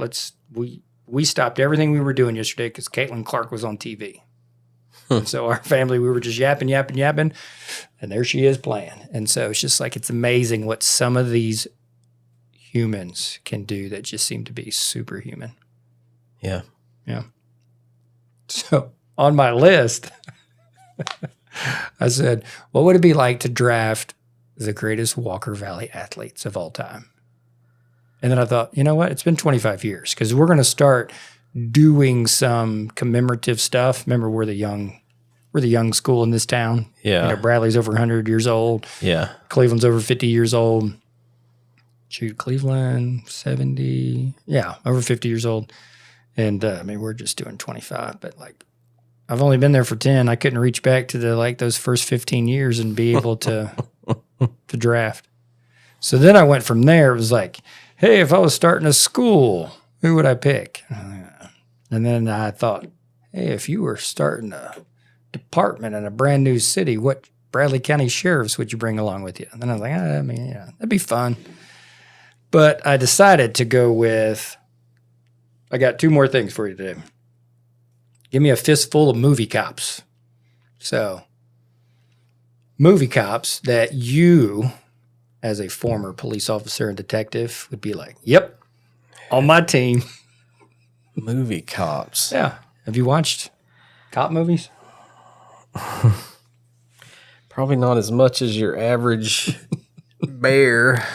we stopped everything we were doing yesterday because Caitlin Clark was on TV. And so our family, we were just yapping, and there she is playing. And so it's just like, it's amazing what some of these humans can do that just seem to be superhuman. Yeah. Yeah. So on my list, I said, what would it be like to draft the greatest Walker Valley athletes of all time? And then I thought, you know what? It's been 25 years because we're going to start doing some commemorative stuff. Remember, we're the young school in this town. Yeah. You know, Bradley's over 100 years old. Yeah. Cleveland's over 50 years old. Shoot, Cleveland, 70. Yeah, over 50 years old. And, I mean, we're just doing 25. But, like, I've only been there for 10. I couldn't reach back to those first 15 years and be able to draft. So then I went from there. It was like, hey, if I was starting a school, who would I pick? And then I thought, hey, if you were starting a department in a brand new city, what Bradley County sheriffs would you bring along with you? And then I was like, I mean, yeah, that'd be fun. But I decided to go with, I got two more things for you today. Give me a fistful of movie cops. So, movie cops that you, as a former police officer and detective, would be like, yep, on my team. Movie cops. Yeah. Have you watched cop movies? Probably not as much as your average bear.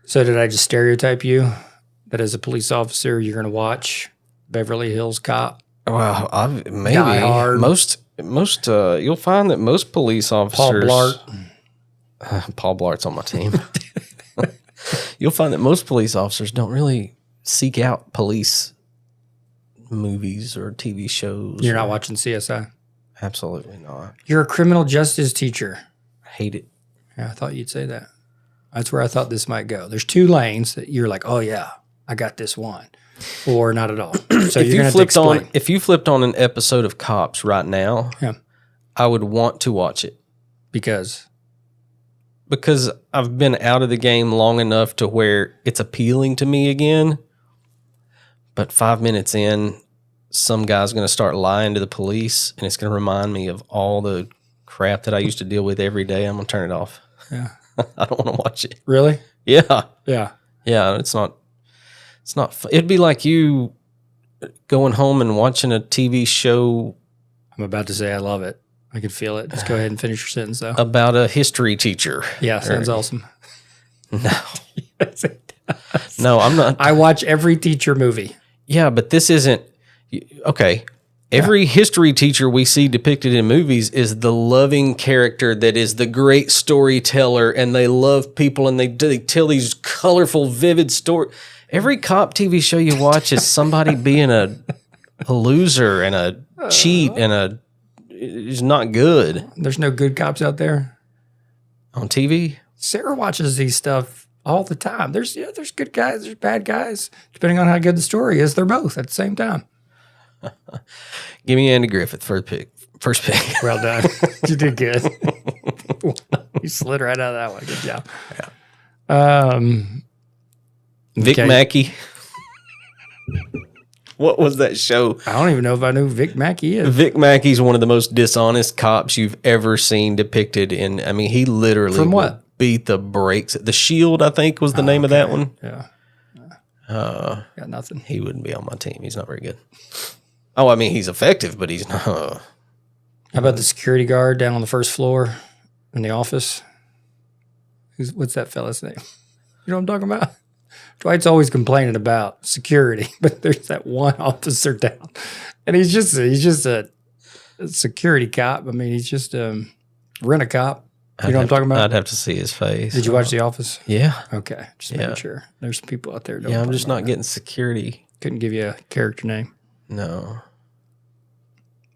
So did I just stereotype you that as a police officer, you're going to watch Beverly Hills Cop? Well, maybe. Die Hard. Most you'll find that most police officers. Paul Blart. Paul Blart's on my team. You'll find that most police officers don't really seek out police movies or TV shows. You're not watching CSI? Absolutely not. You're a criminal justice teacher. I hate it. Yeah, I thought you'd say that. That's where I thought this might go. There's two lanes that you're like, oh yeah, I got this one, or not at all. So you're gonna have to explain. If you flipped on an episode of Cops right now, Yeah. I would want to watch it Because I've been out of the game long enough to where it's appealing to me again. But 5 minutes in, some guy's going to start lying to the police, and it's going to remind me of all the crap that I used to deal with every day. I'm going to turn it off. Yeah. I don't want to watch it. Really? Yeah. Yeah. Yeah, it's not fun. It'd be like you going home and watching a TV show. I'm about to say I love it. I can feel it. Just go ahead and finish your sentence, though. About a history teacher. Yeah, sounds awesome. No. Yes, it does. No, I'm not. I watch every teacher movie. Yeah, but this isn't. Okay. Every history teacher we see depicted in movies is the loving character that is the great storyteller, and they love people, and they tell these colorful, vivid stories. Every cop TV show you watch is somebody being a loser and a cheat and is not good. There's no good cops out there on TV. Sarah watches these stuff all the time. There's good guys, there's bad guys. Depending on how good the story is, they're both at the same time. Give me Andy Griffith first pick. Well done. You did good. You slid right out of that one. Good job. Yeah. Vic Mackey. What was that show? I don't even know if I knew who Vic Mackey is. Vic Mackey's one of the most dishonest cops you've ever seen depicted in. I mean, he literally From what? beat the brakes. The Shield, I think, was the name of that one. Yeah. Got nothing. He wouldn't be on my team. He's not very good. Oh, I mean, he's effective, but he's not. How about the security guard down on the first floor in the office? What's that fella's name? You know what I'm talking about? Dwight's always complaining about security, but there's that one officer down, and he's just a security cop. I mean, he's just rent a cop. You know what I'm talking about? I'd have to see his face. Did you watch The Office? Yeah. Okay, just making sure. There's some people out there. Who don't Yeah, I'm talk just about not that. getting security. Couldn't give you a character name. No.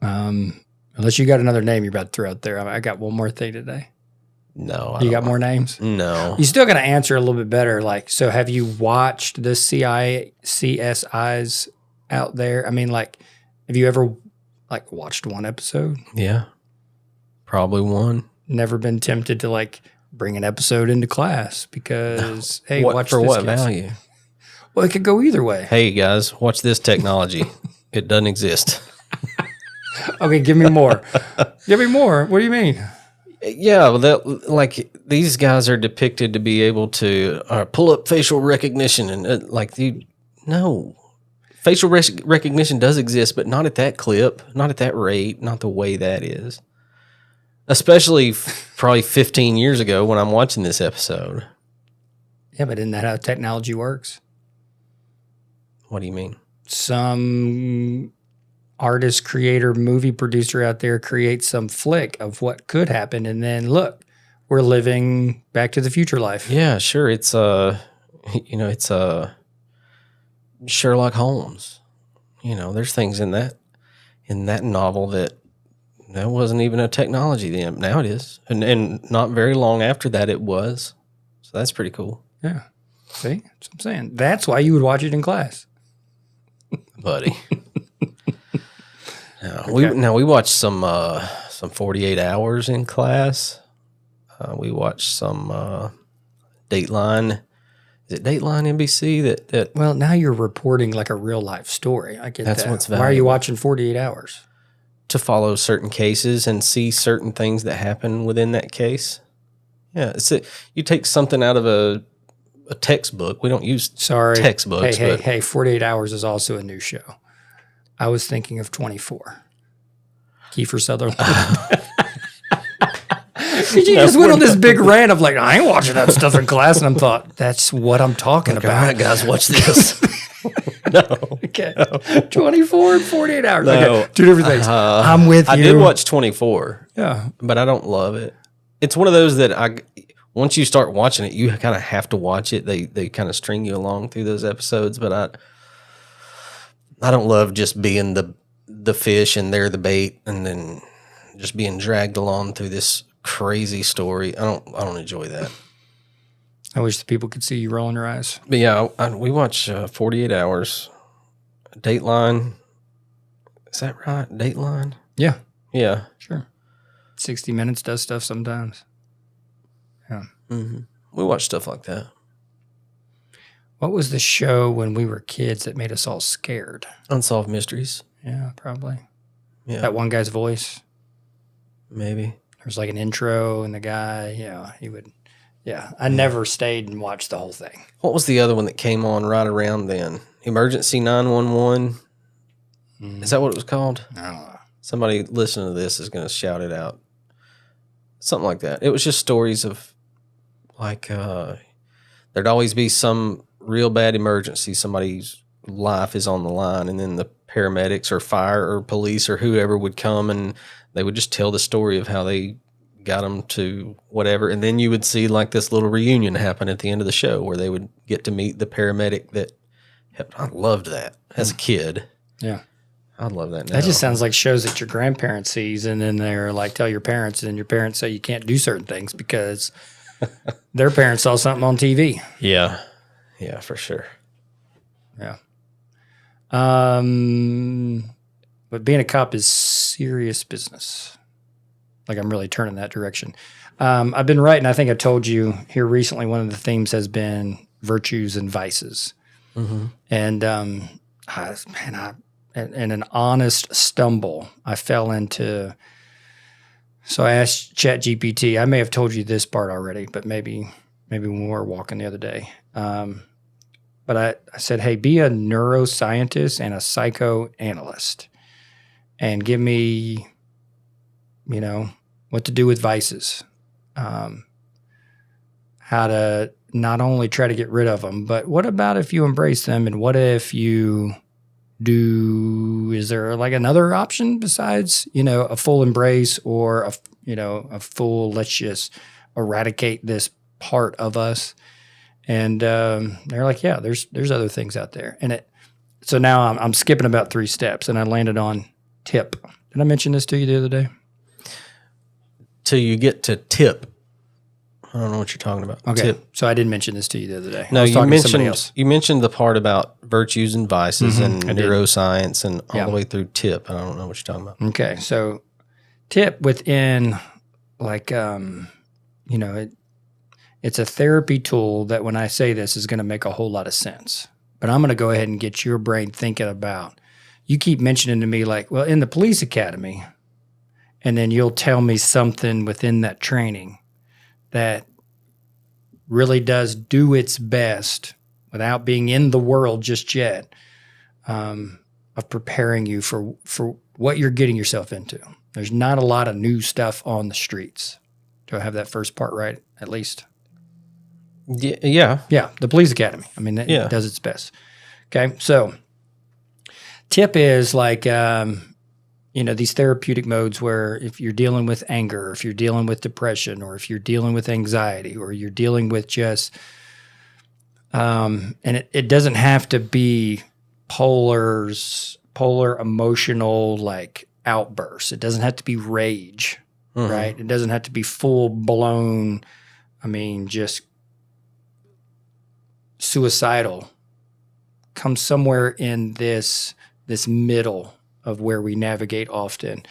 Unless you got another name you're about to throw out there. I got one more thing today. No. You got more names? No. You still got to answer a little bit better. Like, so have you watched the CSIs out there? I mean, like, have you ever like watched one episode? Yeah. Probably one. Never been tempted to like bring an episode into class because hey, What watch for? this, What kids. value? Well, it could go either way. Hey guys, watch this technology. It doesn't exist. Okay, give me more. Give me more. What do you mean? Yeah, well, like these guys are depicted to be able to pull up facial recognition and no, facial recognition does exist, but not at that clip, not at that rate, not the way that is. Especially probably 15 years ago when I'm watching this episode. Yeah, but isn't that how technology works? What do you mean? Some artist, creator, movie producer out there creates some flick of what could happen, and then look, we're living Back to the Future life. Yeah, sure. It's it's Sherlock Holmes. You know, there's things in that novel that wasn't even a technology then. Now it is, and not very long after that it was. So that's pretty cool, Yeah. See, that's what I'm saying. That's why you would watch it in class. buddy. We watched some 48 Hours in class. We watched some Dateline. Is it Dateline NBC that Well, now you're reporting like a real life story. I get That's that. what's Why are you valuable. watching 48 Hours? to follow certain cases and see certain things that happen within that case. Yeah, you take something out of a textbook. We don't use Sorry. textbooks. Hey, but 48 Hours is also a new show. I was thinking of 24. Kiefer Sutherland. You just went on this big rant of like, I ain't watching that stuff in class. And I thought, that's what I'm talking All about. right, guys, watch this. No. Okay. 24 and 48 hours. No. Okay. Two different things. I'm with you. I did watch 24, Yeah. but I don't love it. It's one of those that once you start watching it, you kind of have to watch it. They kind of string you along through those episodes, but I don't love just being the fish and they're the bait and then just being dragged along through this crazy story. I don't enjoy that. I wish the people could see you rolling your eyes. But yeah, we watch 48 Hours. Dateline. Is that right? Dateline? Yeah. Yeah. Sure. 60 Minutes does stuff sometimes. Yeah. Mm-hmm. We watch stuff like that. What was the show when we were kids that made us all scared? Unsolved Mysteries. Yeah, probably. Yeah. That one guy's voice. Maybe. There was like an intro and the guy, he would. Yeah, I never stayed and watched the whole thing. What was the other one that came on right around then? Emergency 911. Is that what it was called? I don't know. Somebody listening to this is going to shout it out. Something like that. It was just stories of like there'd always be some real bad emergency. Somebody's life is on the line, and then the paramedics or fire or police or whoever would come and they would just tell the story of how they got them to whatever. And then you would see like this little reunion happen at the end of the show where they would get to meet the paramedic that helped. I loved that as a kid. Yeah. I love that now. That just sounds like shows that your grandparents sees, and then they're like, tell your parents, and your parents say you can't do certain things because their parents saw something on TV. Yeah. Yeah, for sure. Yeah. But being a cop is serious business. Like I'm really turning that direction. I've been writing, I think I told you here recently, one of the themes has been virtues and vices. Mm-hmm. And in an honest stumble, I fell into. So I asked ChatGPT. I may have told you this part already, but maybe when we were walking the other day, but I said, hey, be a neuroscientist and a psychoanalyst and give me, what to do with vices, how to not only try to get rid of them, but what about if you embrace them? And what if you is there like another option besides, a full embrace or a full, let's just eradicate this part of us? And they're like, yeah, there's other things out there. And so now I'm skipping about 3 steps and I landed on TIPP. Did I mention this to you the other day? Till you get to TIPP. I don't know what you're talking about. Okay. TIPP. So I didn't mention this to you the other day. No, I was talking to somebody you else. mentioned the part about virtues and vices and I did. neuroscience and all the way through TIPP. I don't know what you're talking about. Okay. So TIPP within like, it's a therapy tool that when I say this is going to make a whole lot of sense. But I'm going to go ahead and get your brain thinking about, you keep mentioning to me like, well, in the police academy, and then you'll tell me something within that training that really does do its best without being in the world just yet, of preparing you for what you're getting yourself into. There's not a lot of new stuff on the streets. Do I have that first part right, at least? Yeah. Yeah, the police academy. I mean, it does its best. Okay, so TIPP is like, these therapeutic modes where if you're dealing with anger, if you're dealing with depression, or if you're dealing with anxiety, or you're dealing with just, and it doesn't have to be polar emotional like outbursts. It doesn't have to be rage, right? It doesn't have to be full blown, just suicidal. Comes somewhere in this middle of where we navigate often.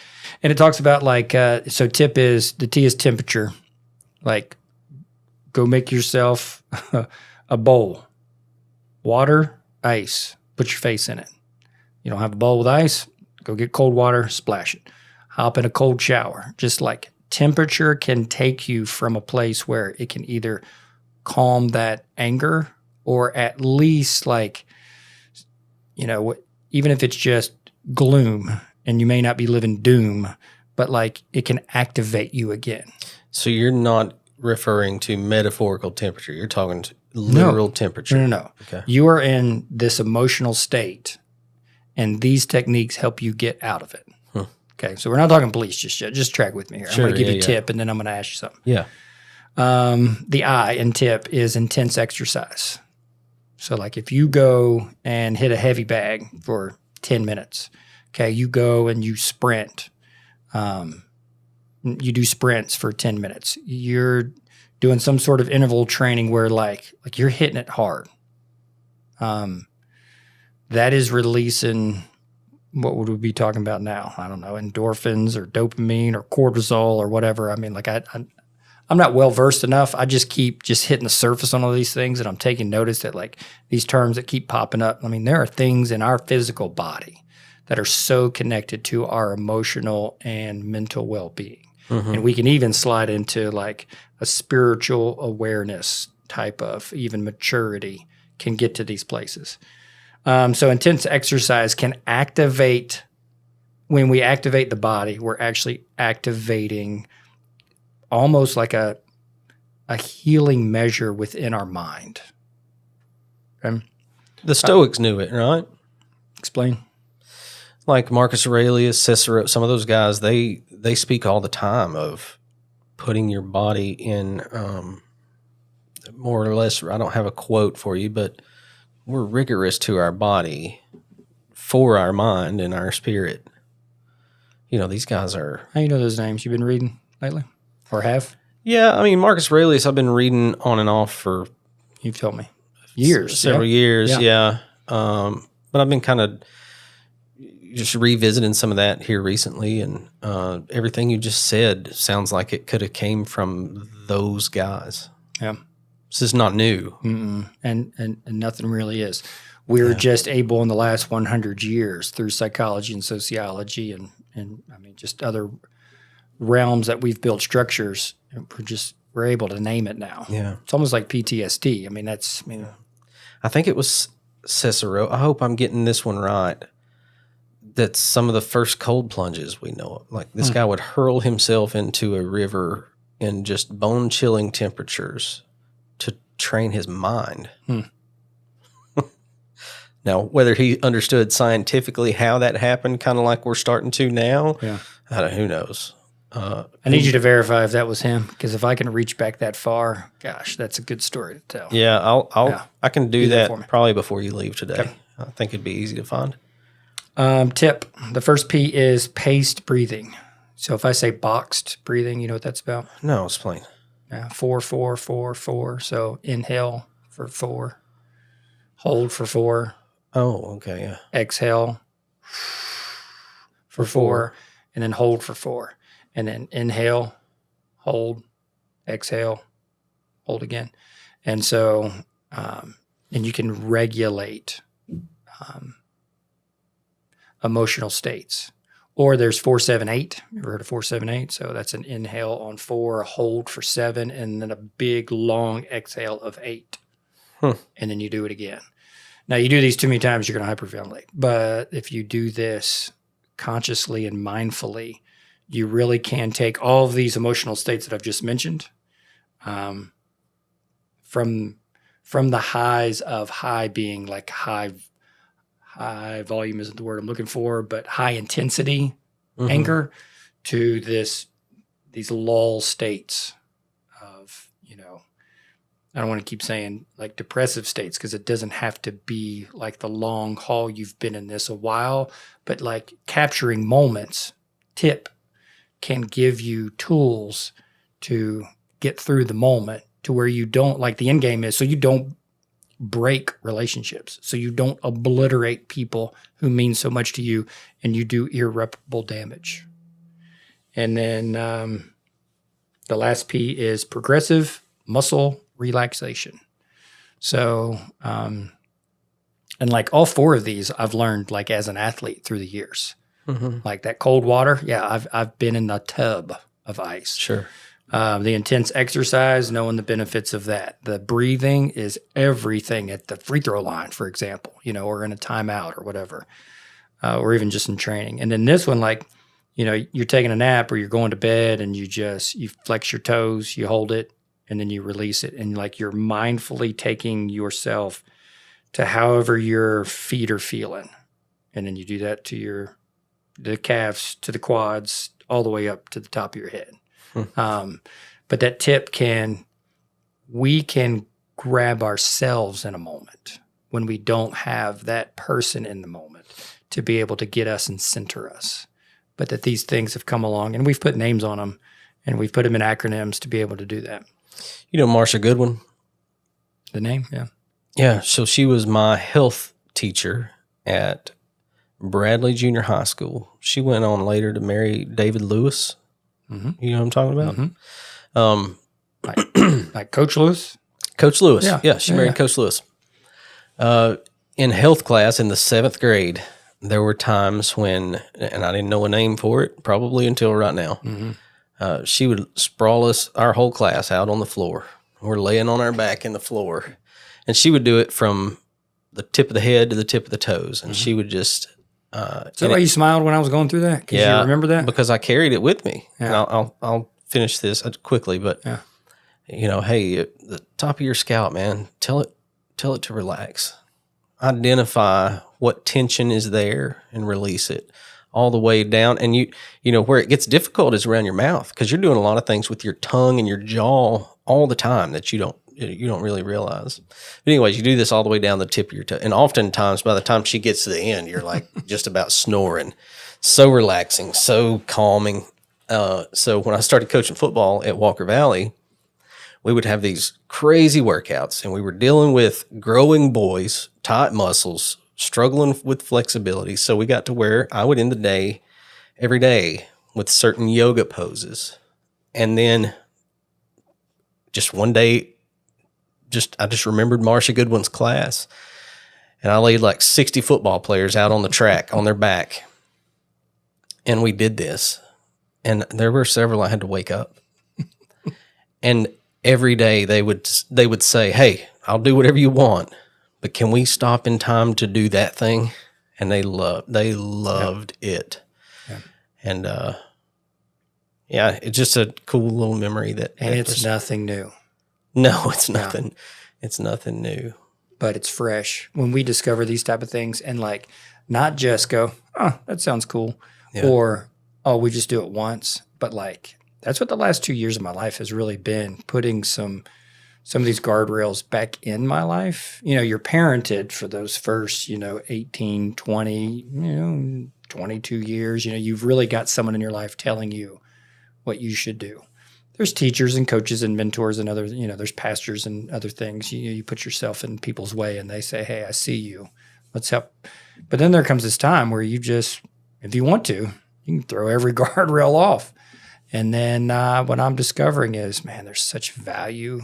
And it talks about like, so TIPP is, the T is temperature. Like, go make yourself a bowl. Water, ice, put your face in it. You don't have a bowl with ice, go get cold water, splash it. Hop in a cold shower. Just like temperature can take you from a place where it can either calm that anger or at least like, even if it's just gloom and you may not be living doom, but like it can activate you again. So you're not referring to metaphorical temperature. You're talking to literal temperature. No. Okay. You are in this emotional state and these techniques help you get out of it. Okay. So we're not talking police just yet. Just track with me here. Sure, I'm going to give you a tip and then I'm going to ask you something. Yeah. The I in TIPP is intense exercise. So like if you go and hit a heavy bag for 10 minutes, okay, you go and you sprint. You do sprints for 10 minutes. You're doing some sort of interval training where like you're hitting it hard. That is releasing, what would we be talking about now? I don't know, endorphins or dopamine or cortisol or whatever. I'm not well versed enough. I just keep hitting the surface on all these things, and I'm taking notice that like these terms that keep popping up. There are things in our physical body that are so connected to our emotional and mental well-being. And we can even slide into like a spiritual awareness type of even maturity can get to these places. So intense exercise can activate, when we activate the body, we're actually activating almost like a healing measure within our mind. Okay? The Stoics knew it, right? Explain. Like Marcus Aurelius, Cicero, some of those guys, they speak all the time of putting your body in more or less, I don't have a quote for you, but we're rigorous to our body for our mind and our spirit. These guys are... How you know those names? You've been reading lately? Or have? Yeah, Marcus Aurelius, I've been reading on and off for... You've told me. Years. Several years, yeah. But I've been kind of just revisiting some of that here recently, and everything you just said sounds like it could have came from those guys. Yeah. This is not new. And nothing really is. We're just able in the last 100 years through psychology and sociology and just other realms that we've built structures. We're able to name it now. Yeah. It's almost like PTSD. I think it was Cicero. I hope I'm getting this one right. That's some of the first cold plunges we know of. Like this guy would hurl himself into a river in just bone-chilling temperatures to train his mind. Now, whether he understood scientifically how that happened, kind of like we're starting to now, who knows? I need you to verify if that was him, because if I can reach back that far, gosh, that's a good story to tell. Yeah, I can do that probably before you leave today. Okay. I think it'd be easy to find. Tip. The first P is paced breathing. So if I say boxed breathing, you know what that's about? No, explain. 4, 4, 4, 4. So inhale for 4, hold for 4. Oh, okay, yeah. Exhale for 4, and then hold for 4. And then inhale, hold, exhale, hold again. And so, and you can regulate emotional states. Or there's 4, 7, 8. You ever heard of 4, 7, 8? So that's an inhale on 4, a hold for 7, and then a big long exhale of 8. And then you do it again. Now, you do these too many times, you're going to hyperventilate. But if you do this consciously and mindfully, you really can take all of these emotional states that I've just mentioned, from the highs of high being like high volume isn't the word I'm looking for, but high intensity anger, to these lull states of, I don't want to keep saying like depressive states, because it doesn't have to be like the long haul. You've been in this a while, but like capturing moments, TIPP can give you tools to get through the moment to where you don't, like the end game is, so you don't break relationships, so you don't obliterate people who mean so much to you, and you do irreparable damage. And then the last P is progressive muscle relaxation. So, and like all 4 of these, I've learned like as an athlete through the years. Like that cold water, I've been in the tub of ice. Sure. The intense exercise, knowing the benefits of that. The breathing is everything at the free throw line, for example, or in a timeout or whatever, or even just in training. And then this one, like, you're taking a nap or you're going to bed and you flex your toes, you hold it, and then you release it. And like you're mindfully taking yourself to however your feet are feeling. And then you do that to the calves, to the quads, all the way up to the top of your head. But that TIPP we can grab ourselves in a moment when we don't have that person in the moment to be able to get us and center us. But that these things have come along, and we've put names on them, and we've put them in acronyms to be able to do that. Marcia Goodwin? The name, yeah. Yeah, so she was my health teacher at Bradley Junior High School. She went on later to marry David Lewis. You know what I'm talking about? Like Coach Lewis? Coach Lewis. Yeah, she married Coach Lewis. In health class in the 7th grade, there were times when, and I didn't know a name for it, probably until right now, she would sprawl our whole class out on the floor. We're laying on our back in the floor. And she would do it from the tip of the head to the tip of the toes. And she would just... Is that why you smiled when I was going through that? Because you remember that? Because I carried it with me. Yeah. And I'll finish this quickly, but hey, the top of your scalp, man, tell it to relax. Identify what tension is there and release it all the way down. And where it gets difficult is around your mouth, because you're doing a lot of things with your tongue and your jaw all the time that you don't really realize. But anyways, you do this all the way down the tip of your toe. And oftentimes by the time she gets to the end, you're like just about snoring. So relaxing, so calming. So when I started coaching football at Walker Valley, we would have these crazy workouts, and we were dealing with growing boys, tight muscles, struggling with flexibility. So we got to where I would end the day every day with certain yoga poses. And then just one day, I just remembered Marcia Goodwin's class, and I laid like 60 football players out on the track on their back, and we did this, and there were several I had to wake up, and every day they would say, "Hey, I'll do whatever you want, but can we stop in time to do that thing? And they loved it. Yeah. And, yeah, it's just a cool little memory And it's nothing new. No, it's nothing. No. It's nothing new. But it's fresh. When we discover these type of things and like not just go, oh, that sounds cool. Yeah. Or, oh, we just do it once. But like, that's what the last 2 years of my life has really been, putting some of these guardrails back in my life. You know, you're parented for those first, 18, 20, 22 years. You've really got someone in your life telling you what you should do. There's teachers and coaches and mentors and other, there's pastors and other things. You put yourself in people's way and they say, hey, I see you. Let's help. But then there comes this time where you just, if you want to, you can throw every guardrail off. And then what I'm discovering is, man, there's such value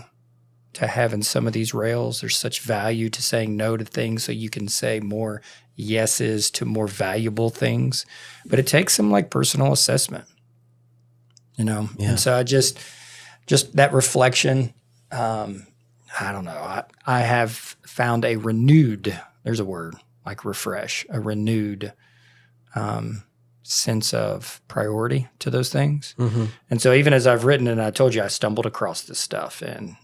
to having some of these rails. There's such value to saying no to things so you can say more yeses to more valuable things. But it takes some like personal assessment. Yeah. And so I just that reflection, I don't know. I have found a renewed, there's a word, like refresh, a renewed sense of priority to those things. Mm-hmm. And so even as I've written, and I told you I stumbled across this stuff, and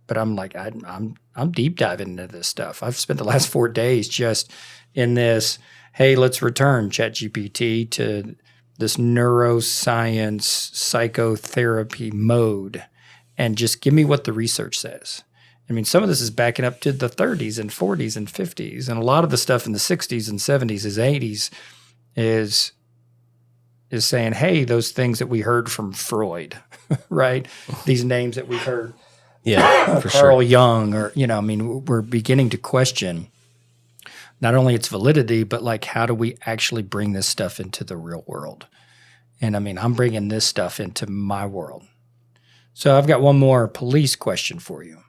but I'm like, I'm deep diving into this stuff. I've spent the last 4 days just in this, hey, let's return ChatGPT to this neuroscience psychotherapy mode and just give me what the research says. I mean, some of this is backing up to the 30s and 40s and 50s. And a lot of the stuff in the 60s and 70s and 80s is saying, hey, those things that we heard from Freud, right? These names that we heard. Yeah, for Carl sure. Jung, or, we're beginning to question not only its validity, but like, how do we actually bring this stuff into the real world? And I'm bringing this stuff into my world. So I've got one more police question for you.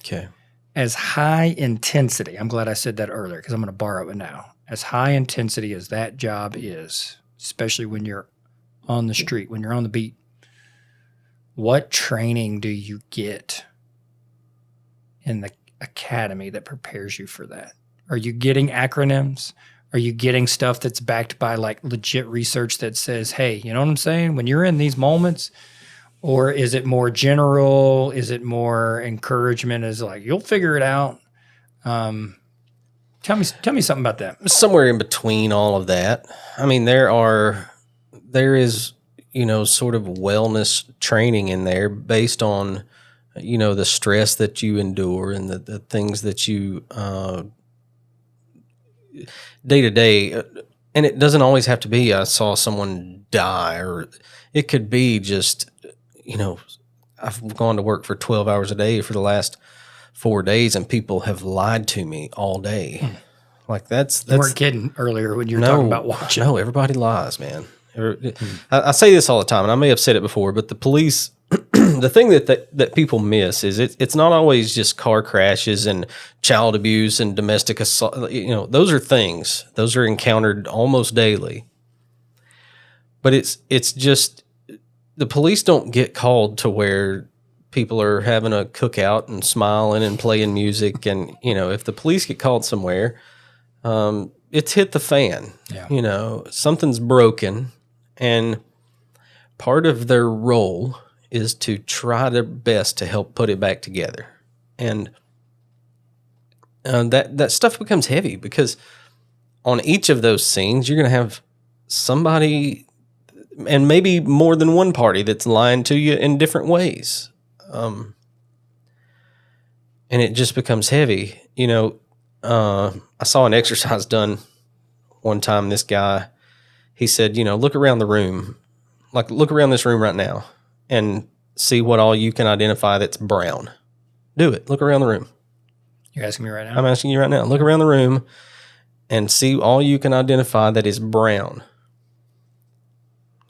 Okay. As high intensity, I'm glad I said that earlier because I'm going to borrow it now. As high intensity as that job is, especially when you're on the street, when you're on the beat, what training do you get in the academy that prepares you for that? Are you getting acronyms? Are you getting stuff that's backed by like legit research that says, hey, you know what I'm saying? When you're in these moments, or is it more general? Is it more encouragement? Is like, you'll figure it out? Tell me something about that. Somewhere in between all of that. There is, sort of wellness training in there based on, the stress that you endure and the things that you, day to day, and it doesn't always have to be I saw someone die, or it could be just, I've gone to work for 12 hours a day for the last 4 days and people have lied to me all day. Like that's you weren't kidding earlier when you were talking about watching. No, everybody lies, man. I say this all the time, and I may have said it before, but the police, the thing that people miss is it's not always just car crashes and child abuse and domestic assault. Those are things. Those are encountered almost daily. But it's just the police don't get called to where people are having a cookout and smiling and playing music. And, if the police get called somewhere, it's hit the fan. Yeah. Something's broken. And part of their role is to try their best to help put it back together. And that stuff becomes heavy because on each of those scenes, you're going to have somebody, and maybe more than one party, that's lying to you in different ways. And it just becomes heavy. I saw an exercise done one time. This guy, he said, look around the room, like look around this room right now and see what all you can identify that's brown. Do it. Look around the room. You're asking me right now? I'm asking you right now. Look around the room and see all you can identify that is brown.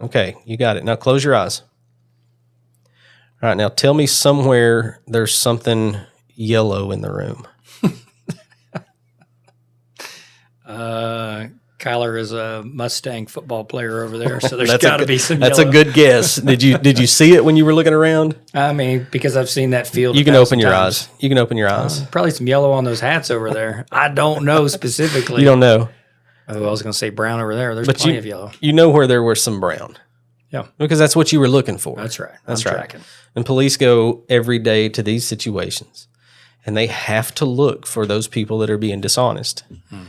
Okay, you got it. Now close your eyes. All right, now tell me somewhere there's something yellow in the room. Kyler is a Mustang football player over there, so there's That's got to be some That's yellow. a good guess. Did you see it when you were looking around? I mean, because I've seen that field. You can open your eyes. You can open your eyes. Probably some yellow on those hats over there. I don't know specifically. You don't know. Oh, I was going to say brown over there. There's plenty of yellow. You know where there was some brown. Yeah. Because that's what you were looking for. That's right. That's I'm right. tracking. And police go every day to these situations, and they have to look for those people that are being dishonest. Mm-hmm.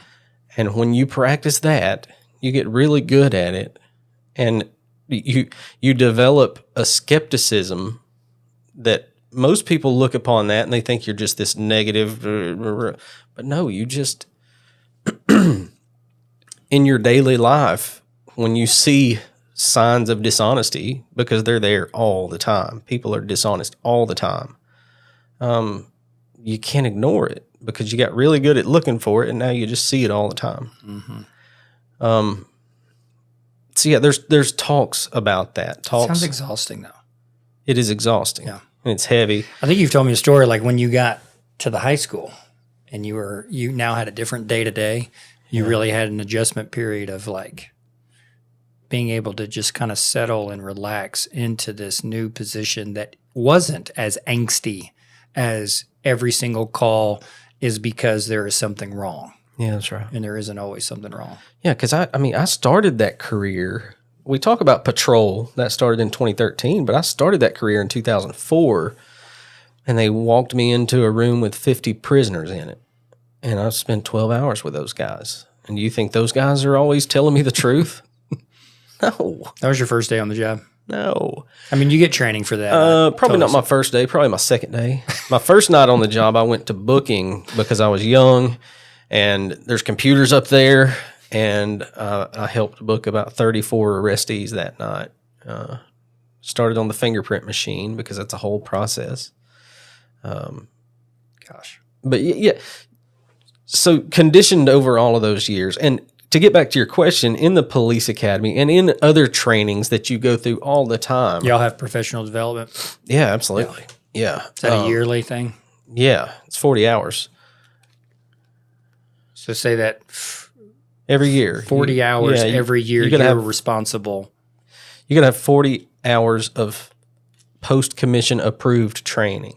And when you practice that, you get really good at it, and you develop a skepticism that most people look upon that and they think you're just this negative. But no, you just in your daily life, when you see signs of dishonesty, because they're there all the time, people are dishonest all the time, you can't ignore it because you got really good at looking for it, and now you just see it all the time. Mm-hmm. So yeah, there's talks about that. Sounds exhausting, though. It is exhausting. Yeah, and it's heavy. I think you've told me a story like when you got to the high school, and you now had a different day to day. You really had an adjustment period of like being able to just kind of settle and relax into this new position that wasn't as angsty as every single call is because there is something wrong. Yeah, that's right. And there isn't always something wrong. Yeah, because I started that career. We talk about patrol. That started in 2013, but I started that career in 2004, and they walked me into a room with 50 prisoners in it. And I've spent 12 hours with those guys. And you think those guys are always telling me the truth? No. That was your first day on the job? No. I mean, you get training for that. Probably not my first day, probably my second day. My first night on the job, I went to booking because I was young, and there's computers up there, and I helped book about 34 arrestees that night. Started on the fingerprint machine because that's a whole process. Gosh. But yeah. So conditioned over all of those years, and to get back to your question, in the police academy and in other trainings that you go through all the time. Y'all have professional development? Yeah, absolutely. Yeah. Is that a yearly thing? Yeah, it's 40 hours. So say that every year. 40 hours every year you're responsible. You got to have 40 hours of post-commission approved training.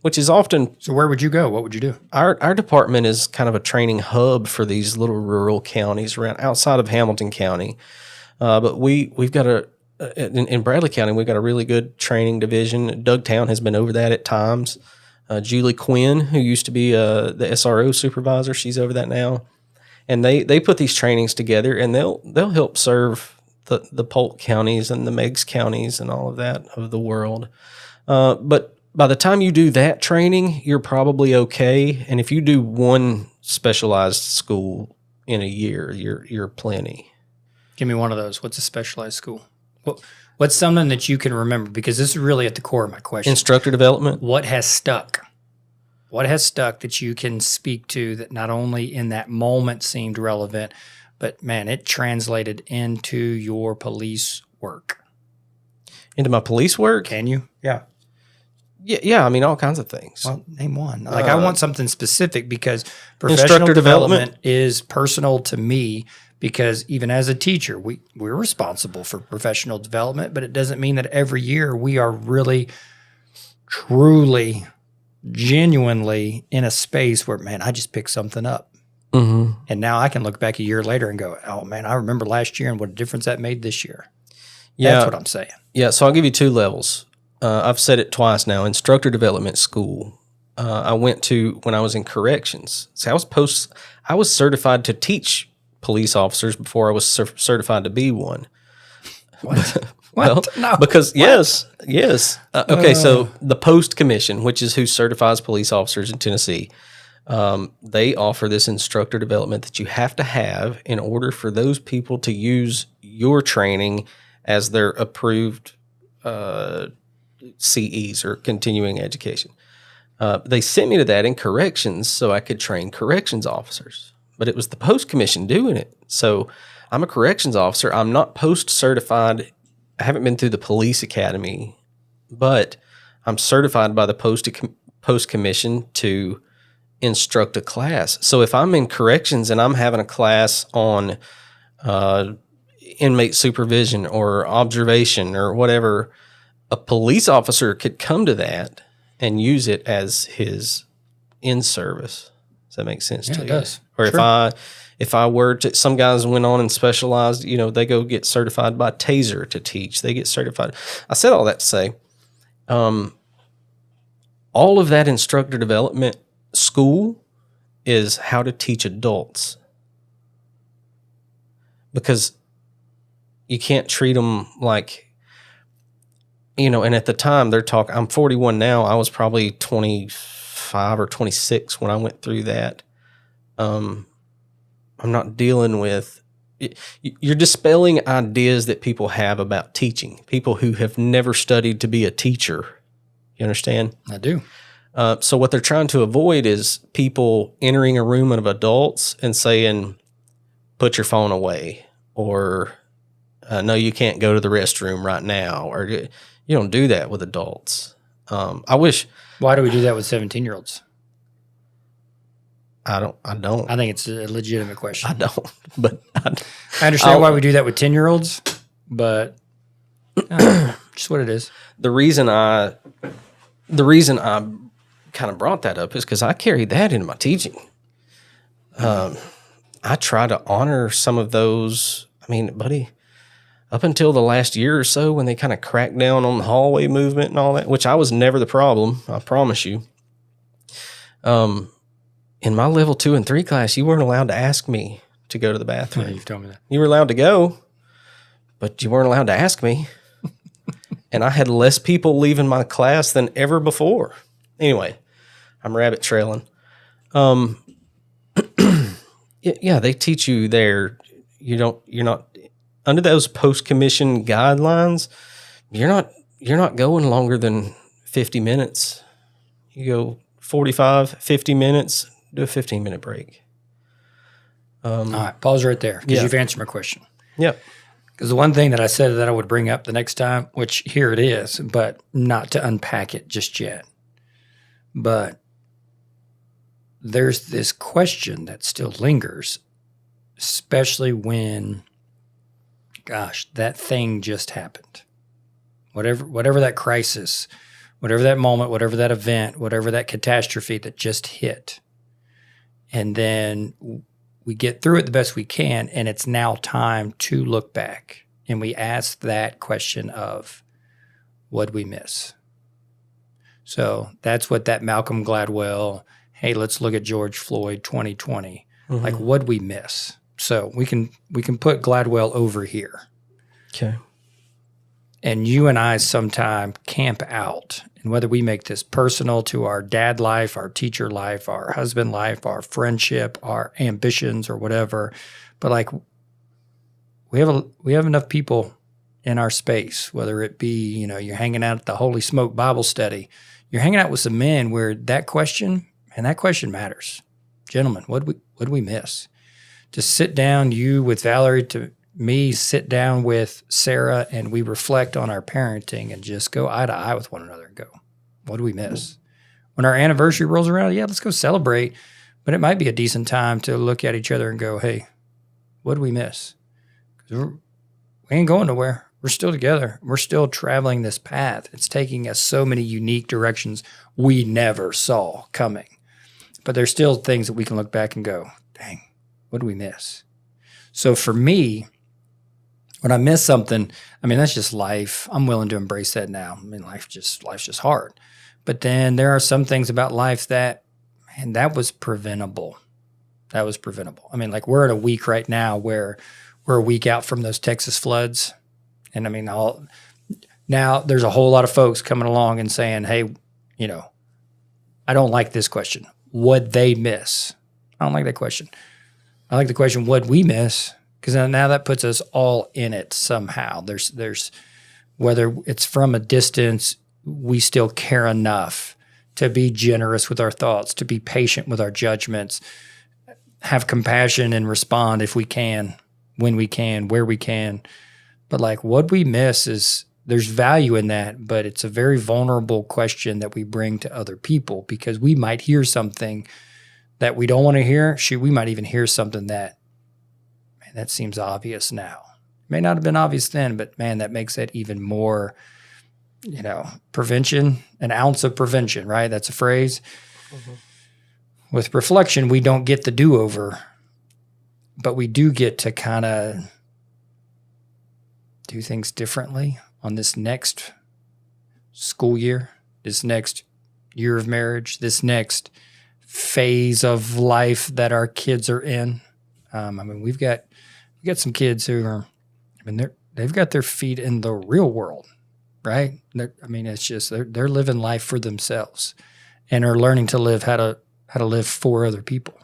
Which is often. So where would you go? What would you do? Our department is kind of a training hub for these little rural counties around outside of Hamilton County. But we've got in Bradley County, we've got a really good training division. Dougtown has been over that at times. Julie Quinn, who used to be the SRO supervisor, she's over that now. And they put these trainings together, and they'll help serve the Polk counties and the Meigs counties and all of that of the world. But by the time you do that training, you're probably okay. And if you do one specialized school in a year, you're plenty. Give me one of those. What's a specialized school? What's something that you can remember? Because this is really at the core of my question. Instructor development. What has stuck? What has stuck that you can speak to that not only in that moment seemed relevant, but man, it translated into your police work? Into my police work? Can you? Yeah. Yeah, I mean, all kinds of things. Well, name one. Like, I want something specific because professional development is personal to me because even as a teacher, we're responsible for professional development, but it doesn't mean that every year we are really, truly, genuinely in a space where, man, I just picked something up. Mm-hmm. And now I can look back a year later and go, oh, man, I remember last year and what a difference that made this year. Yeah. That's what I'm saying. Yeah, so I'll give you two levels. I've said it twice now. Instructor development school. I went to when I was in corrections. So I was certified to teach police officers before I was certified to be one. What? Well, no. Because yes. Okay. So the post commission, which is who certifies police officers in Tennessee, they offer this instructor development that you have to have in order for those people to use your training as their approved CEs or continuing education. They sent me to that in corrections so I could train corrections officers, but it was the post commission doing it. So I'm a corrections officer. I'm not post certified. I haven't been through the police academy, but I'm certified by the post commission to instruct a class. So if I'm in corrections and I'm having a class on inmate supervision or observation or whatever, a police officer could come to that and use it as his in-service. Does that make sense to you? It does. Or Sure. if I were to, some guys went on and specialized, they go get certified by Taser to teach. They get certified. I said all that to say, all of that instructor development school is how to teach adults. Because you can't treat them like, and at the time they're talking, I'm 41 now. I was probably 25 or 26 when I went through that. I'm not dealing with, you're dispelling ideas that people have about teaching, people who have never studied to be a teacher. You understand? I do. So what they're trying to avoid is people entering a room of adults and saying, put your phone away, or no, you can't go to the restroom right now, or you don't do that with adults. I wish. Why do we do that with 17-year-olds? I don't. I think it's a legitimate question. I don't. But I understand why we do that with 10-year-olds, but just what it is. The reason I kind of brought that up is because I carried that into my teaching. I try to honor some of those. I mean, buddy, up until the last year or so when they kind of cracked down on the hallway movement and all that, which I was never the problem, I promise you. In my level 2 and 3 class, you weren't allowed to ask me to go to the bathroom. Yeah, you've told me that. You were allowed to go, but you weren't allowed to ask me. And I had less people leaving my class than ever before. Anyway, I'm rabbit trailing. Yeah, they teach you there. You're not under those post-commission guidelines. You're not going longer than 50 minutes. You go 45, 50 minutes, do a 15-minute break. All right, pause right there because Yeah. you've answered my question. Yep. Because the one thing that I said that I would bring up the next time, which here it is, but not to unpack it just yet. But there's this question that still lingers, especially when, gosh, that thing just happened. Whatever that crisis, whatever that moment, whatever that event, whatever that catastrophe that just hit. And then we get through it the best we can, and it's now time to look back. And we ask that question of, what'd we miss? So that's what that Malcolm Gladwell, hey, let's look at George Floyd 2020. Mm-hmm. Like, what'd we miss? So we can put Gladwell over here. Okay. And you and I sometime camp out. And whether we make this personal to our dad life, our teacher life, our husband life, our friendship, our ambitions or whatever, but like we have enough people in our space, whether it be, you're hanging out at the Holy Smoke Bible study, you're hanging out with some men where that question matters. Gentlemen, what'd we miss? To sit down, you with Valerie, to me, sit down with Sarah, and we reflect on our parenting and just go eye to eye with one another and go, what do we miss? When our anniversary rolls around, yeah, let's go celebrate. But it might be a decent time to look at each other and go, hey, what do we miss? 'Cause we ain't going nowhere. We're still together. We're still traveling this path. It's taking us so many unique directions we never saw coming. But there's still things that we can look back and go, dang, what do we miss? So for me, when I miss something, that's just life. I'm willing to embrace that now. Life's just hard. But then there are some things about life that was preventable. That was preventable. Like we're at a week right now where we're a week out from those Texas floods. And now there's a whole lot of folks coming along and saying, hey, I don't like this question. What'd they miss? I don't like that question. I like the question, what'd we miss? Because now that puts us all in it somehow. There's whether it's from a distance, we still care enough to be generous with our thoughts, to be patient with our judgments, have compassion and respond if we can, when we can, where we can. But like what we miss is there's value in that, but it's a very vulnerable question that we bring to other people because we might hear something that we don't want to hear. Shoot, we might even hear something that that seems obvious now. May not have been obvious then, but man, that makes it even more, prevention, an ounce of prevention, right? That's a phrase. Mm-hmm. With reflection, we don't get the do-over, but we do get to kind of do things differently on this next school year, this next year of marriage, this next phase of life that our kids are in. We've got some kids who are, they've got their feet in the real world, right? It's just they're living life for themselves and are learning to live how to live for other people.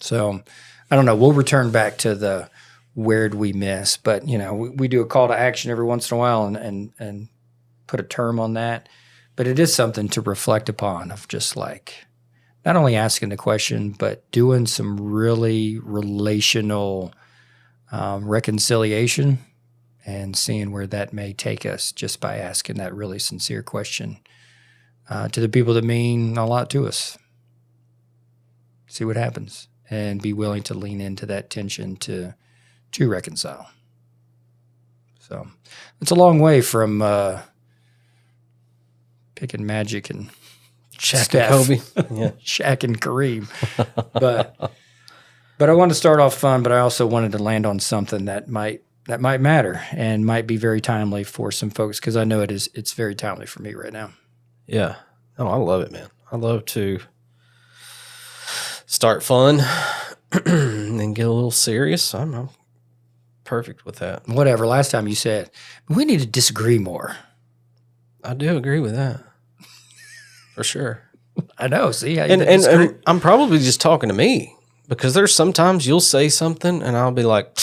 So I don't know. We'll return back to the where'd we miss, but we do a call to action every once in a while and put a term on that. But it is something to reflect upon, of just like not only asking the question, but doing some really relational reconciliation and seeing where that may take us just by asking that really sincere question to the people that mean a lot to us. See what happens and be willing to lean into that tension to reconcile. So it's a long way from picking Magic and Shaq and Kobe. Yeah. Shaq and Kareem. But I wanted to start off fun, but I also wanted to land on something that might matter and might be very timely for some folks, because I know it's very timely for me right now. Yeah. Oh, I love it, man. I love to start fun and then get a little serious. I'm perfect with that. Whatever. Last time you said, we need to disagree more. I do agree with that. For sure. I know. See? And I'm probably just talking to me, because there's sometimes you'll say something and I'll be like,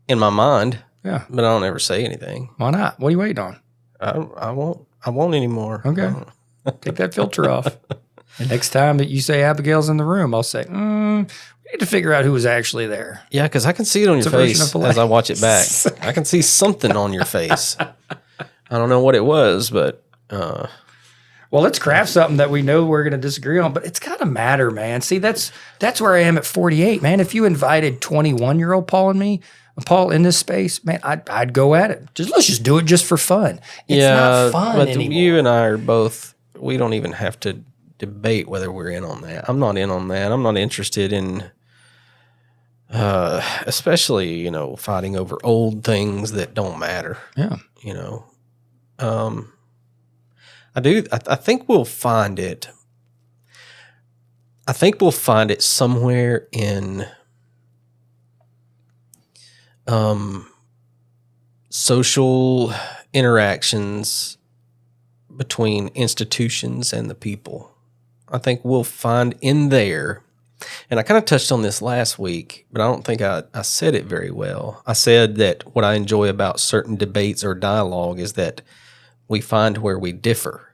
in my mind. Yeah. But I don't ever say anything. Why not? What are you waiting on? I won't anymore. Okay. Take that filter off. And next time that you say Abigail's in the room, I'll say, we need to figure out who was actually there. Yeah, because I can see it on your face as I watch it back. I can see something on your face. I don't know what it was, but... Well, let's craft something that we know we're going to disagree on, but it's got to matter, man. See, that's where I am at 48, man. If you invited 21-year-old Paul in this space, man, I'd go at it. Let's just do it just for fun. It's not fun but anymore. You and I are both, we don't even have to debate whether we're in on that. I'm not in on that. I'm not interested in, especially, fighting over old things that don't matter. Yeah. I think we'll find it. I think we'll find it somewhere in social interactions between institutions and the people. I think we'll find in there, and I kind of touched on this last week, but I don't think I said it very well. I said that what I enjoy about certain debates or dialogue is that we find where we differ.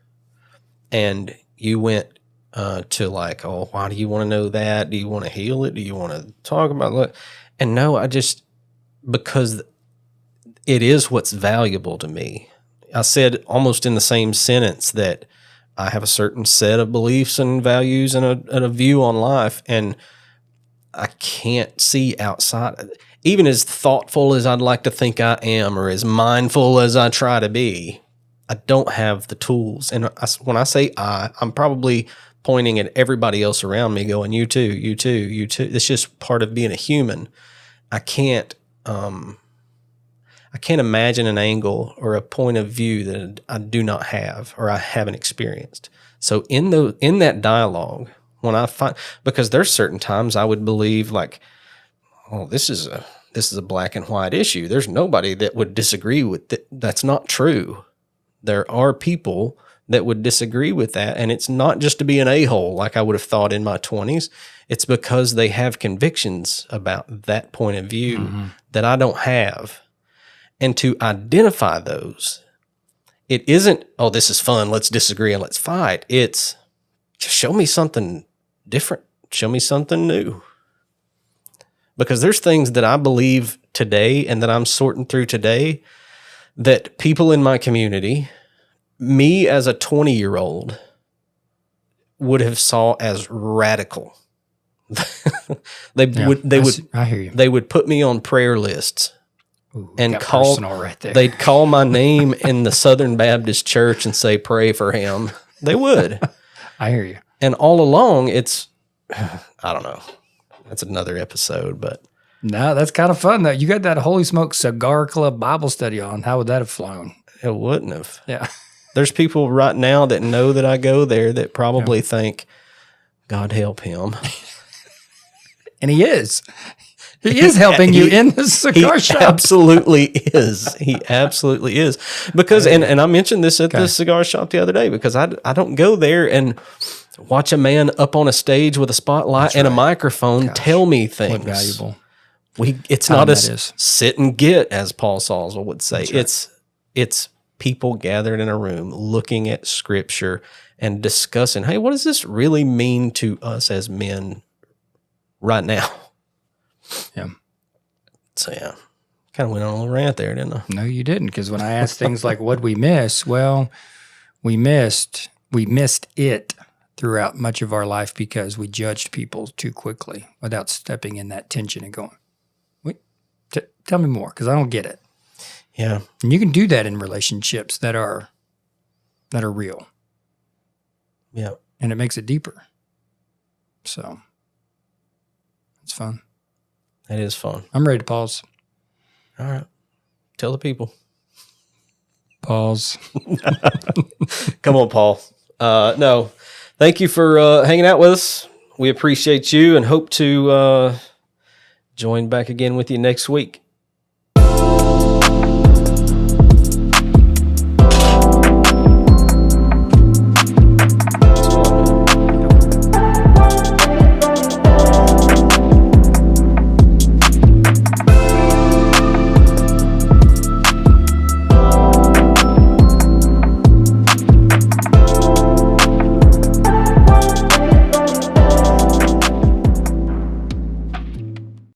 And you went to like, oh, why do you want to know that? Do you want to heal it? Do you want to talk about it? And no, because it is what's valuable to me. I said almost in the same sentence that I have a certain set of beliefs and values and a view on life, and I can't see outside. Even as thoughtful as I'd like to think I am, or as mindful as I try to be, I don't have the tools. And when I say I'm probably pointing at everybody else around me going, you too, you too, you too. It's just part of being a human. I can't imagine an angle or a point of view that I do not have or I haven't experienced. So in that dialogue, when I find, because there's certain times I would believe like, oh, this is a black and white issue. There's nobody that would disagree with it. That's not true. There are people that would disagree with that, and it's not just to be an a-hole like I would have thought in my 20s. It's because they have convictions about that point of view that I don't have. And to identify those, it isn't, oh, this is fun, let's disagree and let's fight. It's just show me something different. Show me something new. Because there's things that I believe today and that I'm sorting through today that people in my community, me as a 20-year-old, would have saw as radical. I hear you. They would put me on prayer lists. Ooh, and got call personal right there. They'd call my name in the Southern Baptist Church and say, pray for him. They would. I hear you. And all along, it's, I don't know. That's another episode, but. No, that's kind of fun, though. You got that Holy Smoke Cigar Club Bible study on. How would that have flown? It wouldn't have. Yeah. There's people right now that know that I go there that probably think, God help him. And he is. He is helping you in the cigar shop. Absolutely is. He absolutely is. Because, and I mentioned this at the cigar shop the other day, because I don't go there and watch a man up on a stage with a spotlight and a microphone tell me things. What valuable. It's not a sit and get, as Paul Salzwell would say. Right. It's people gathered in a room looking at scripture and discussing, hey, what does this really mean to us as men right now? Yeah. So, yeah, kind of went on a little rant there, didn't I? No, you didn't. Because when I asked things like, what'd we miss? Well, we missed it throughout much of our life because we judged people too quickly without stepping in that tension and going, wait, tell me more, because I don't get it. Yeah. And you can do that in relationships that are real. Yeah. And it makes it deeper. So it's fun. It is fun. I'm ready to pause. All right. Tell the people. Pause. Come on, Paul. No, thank you for hanging out with us. We appreciate you and hope to join back again with you next week.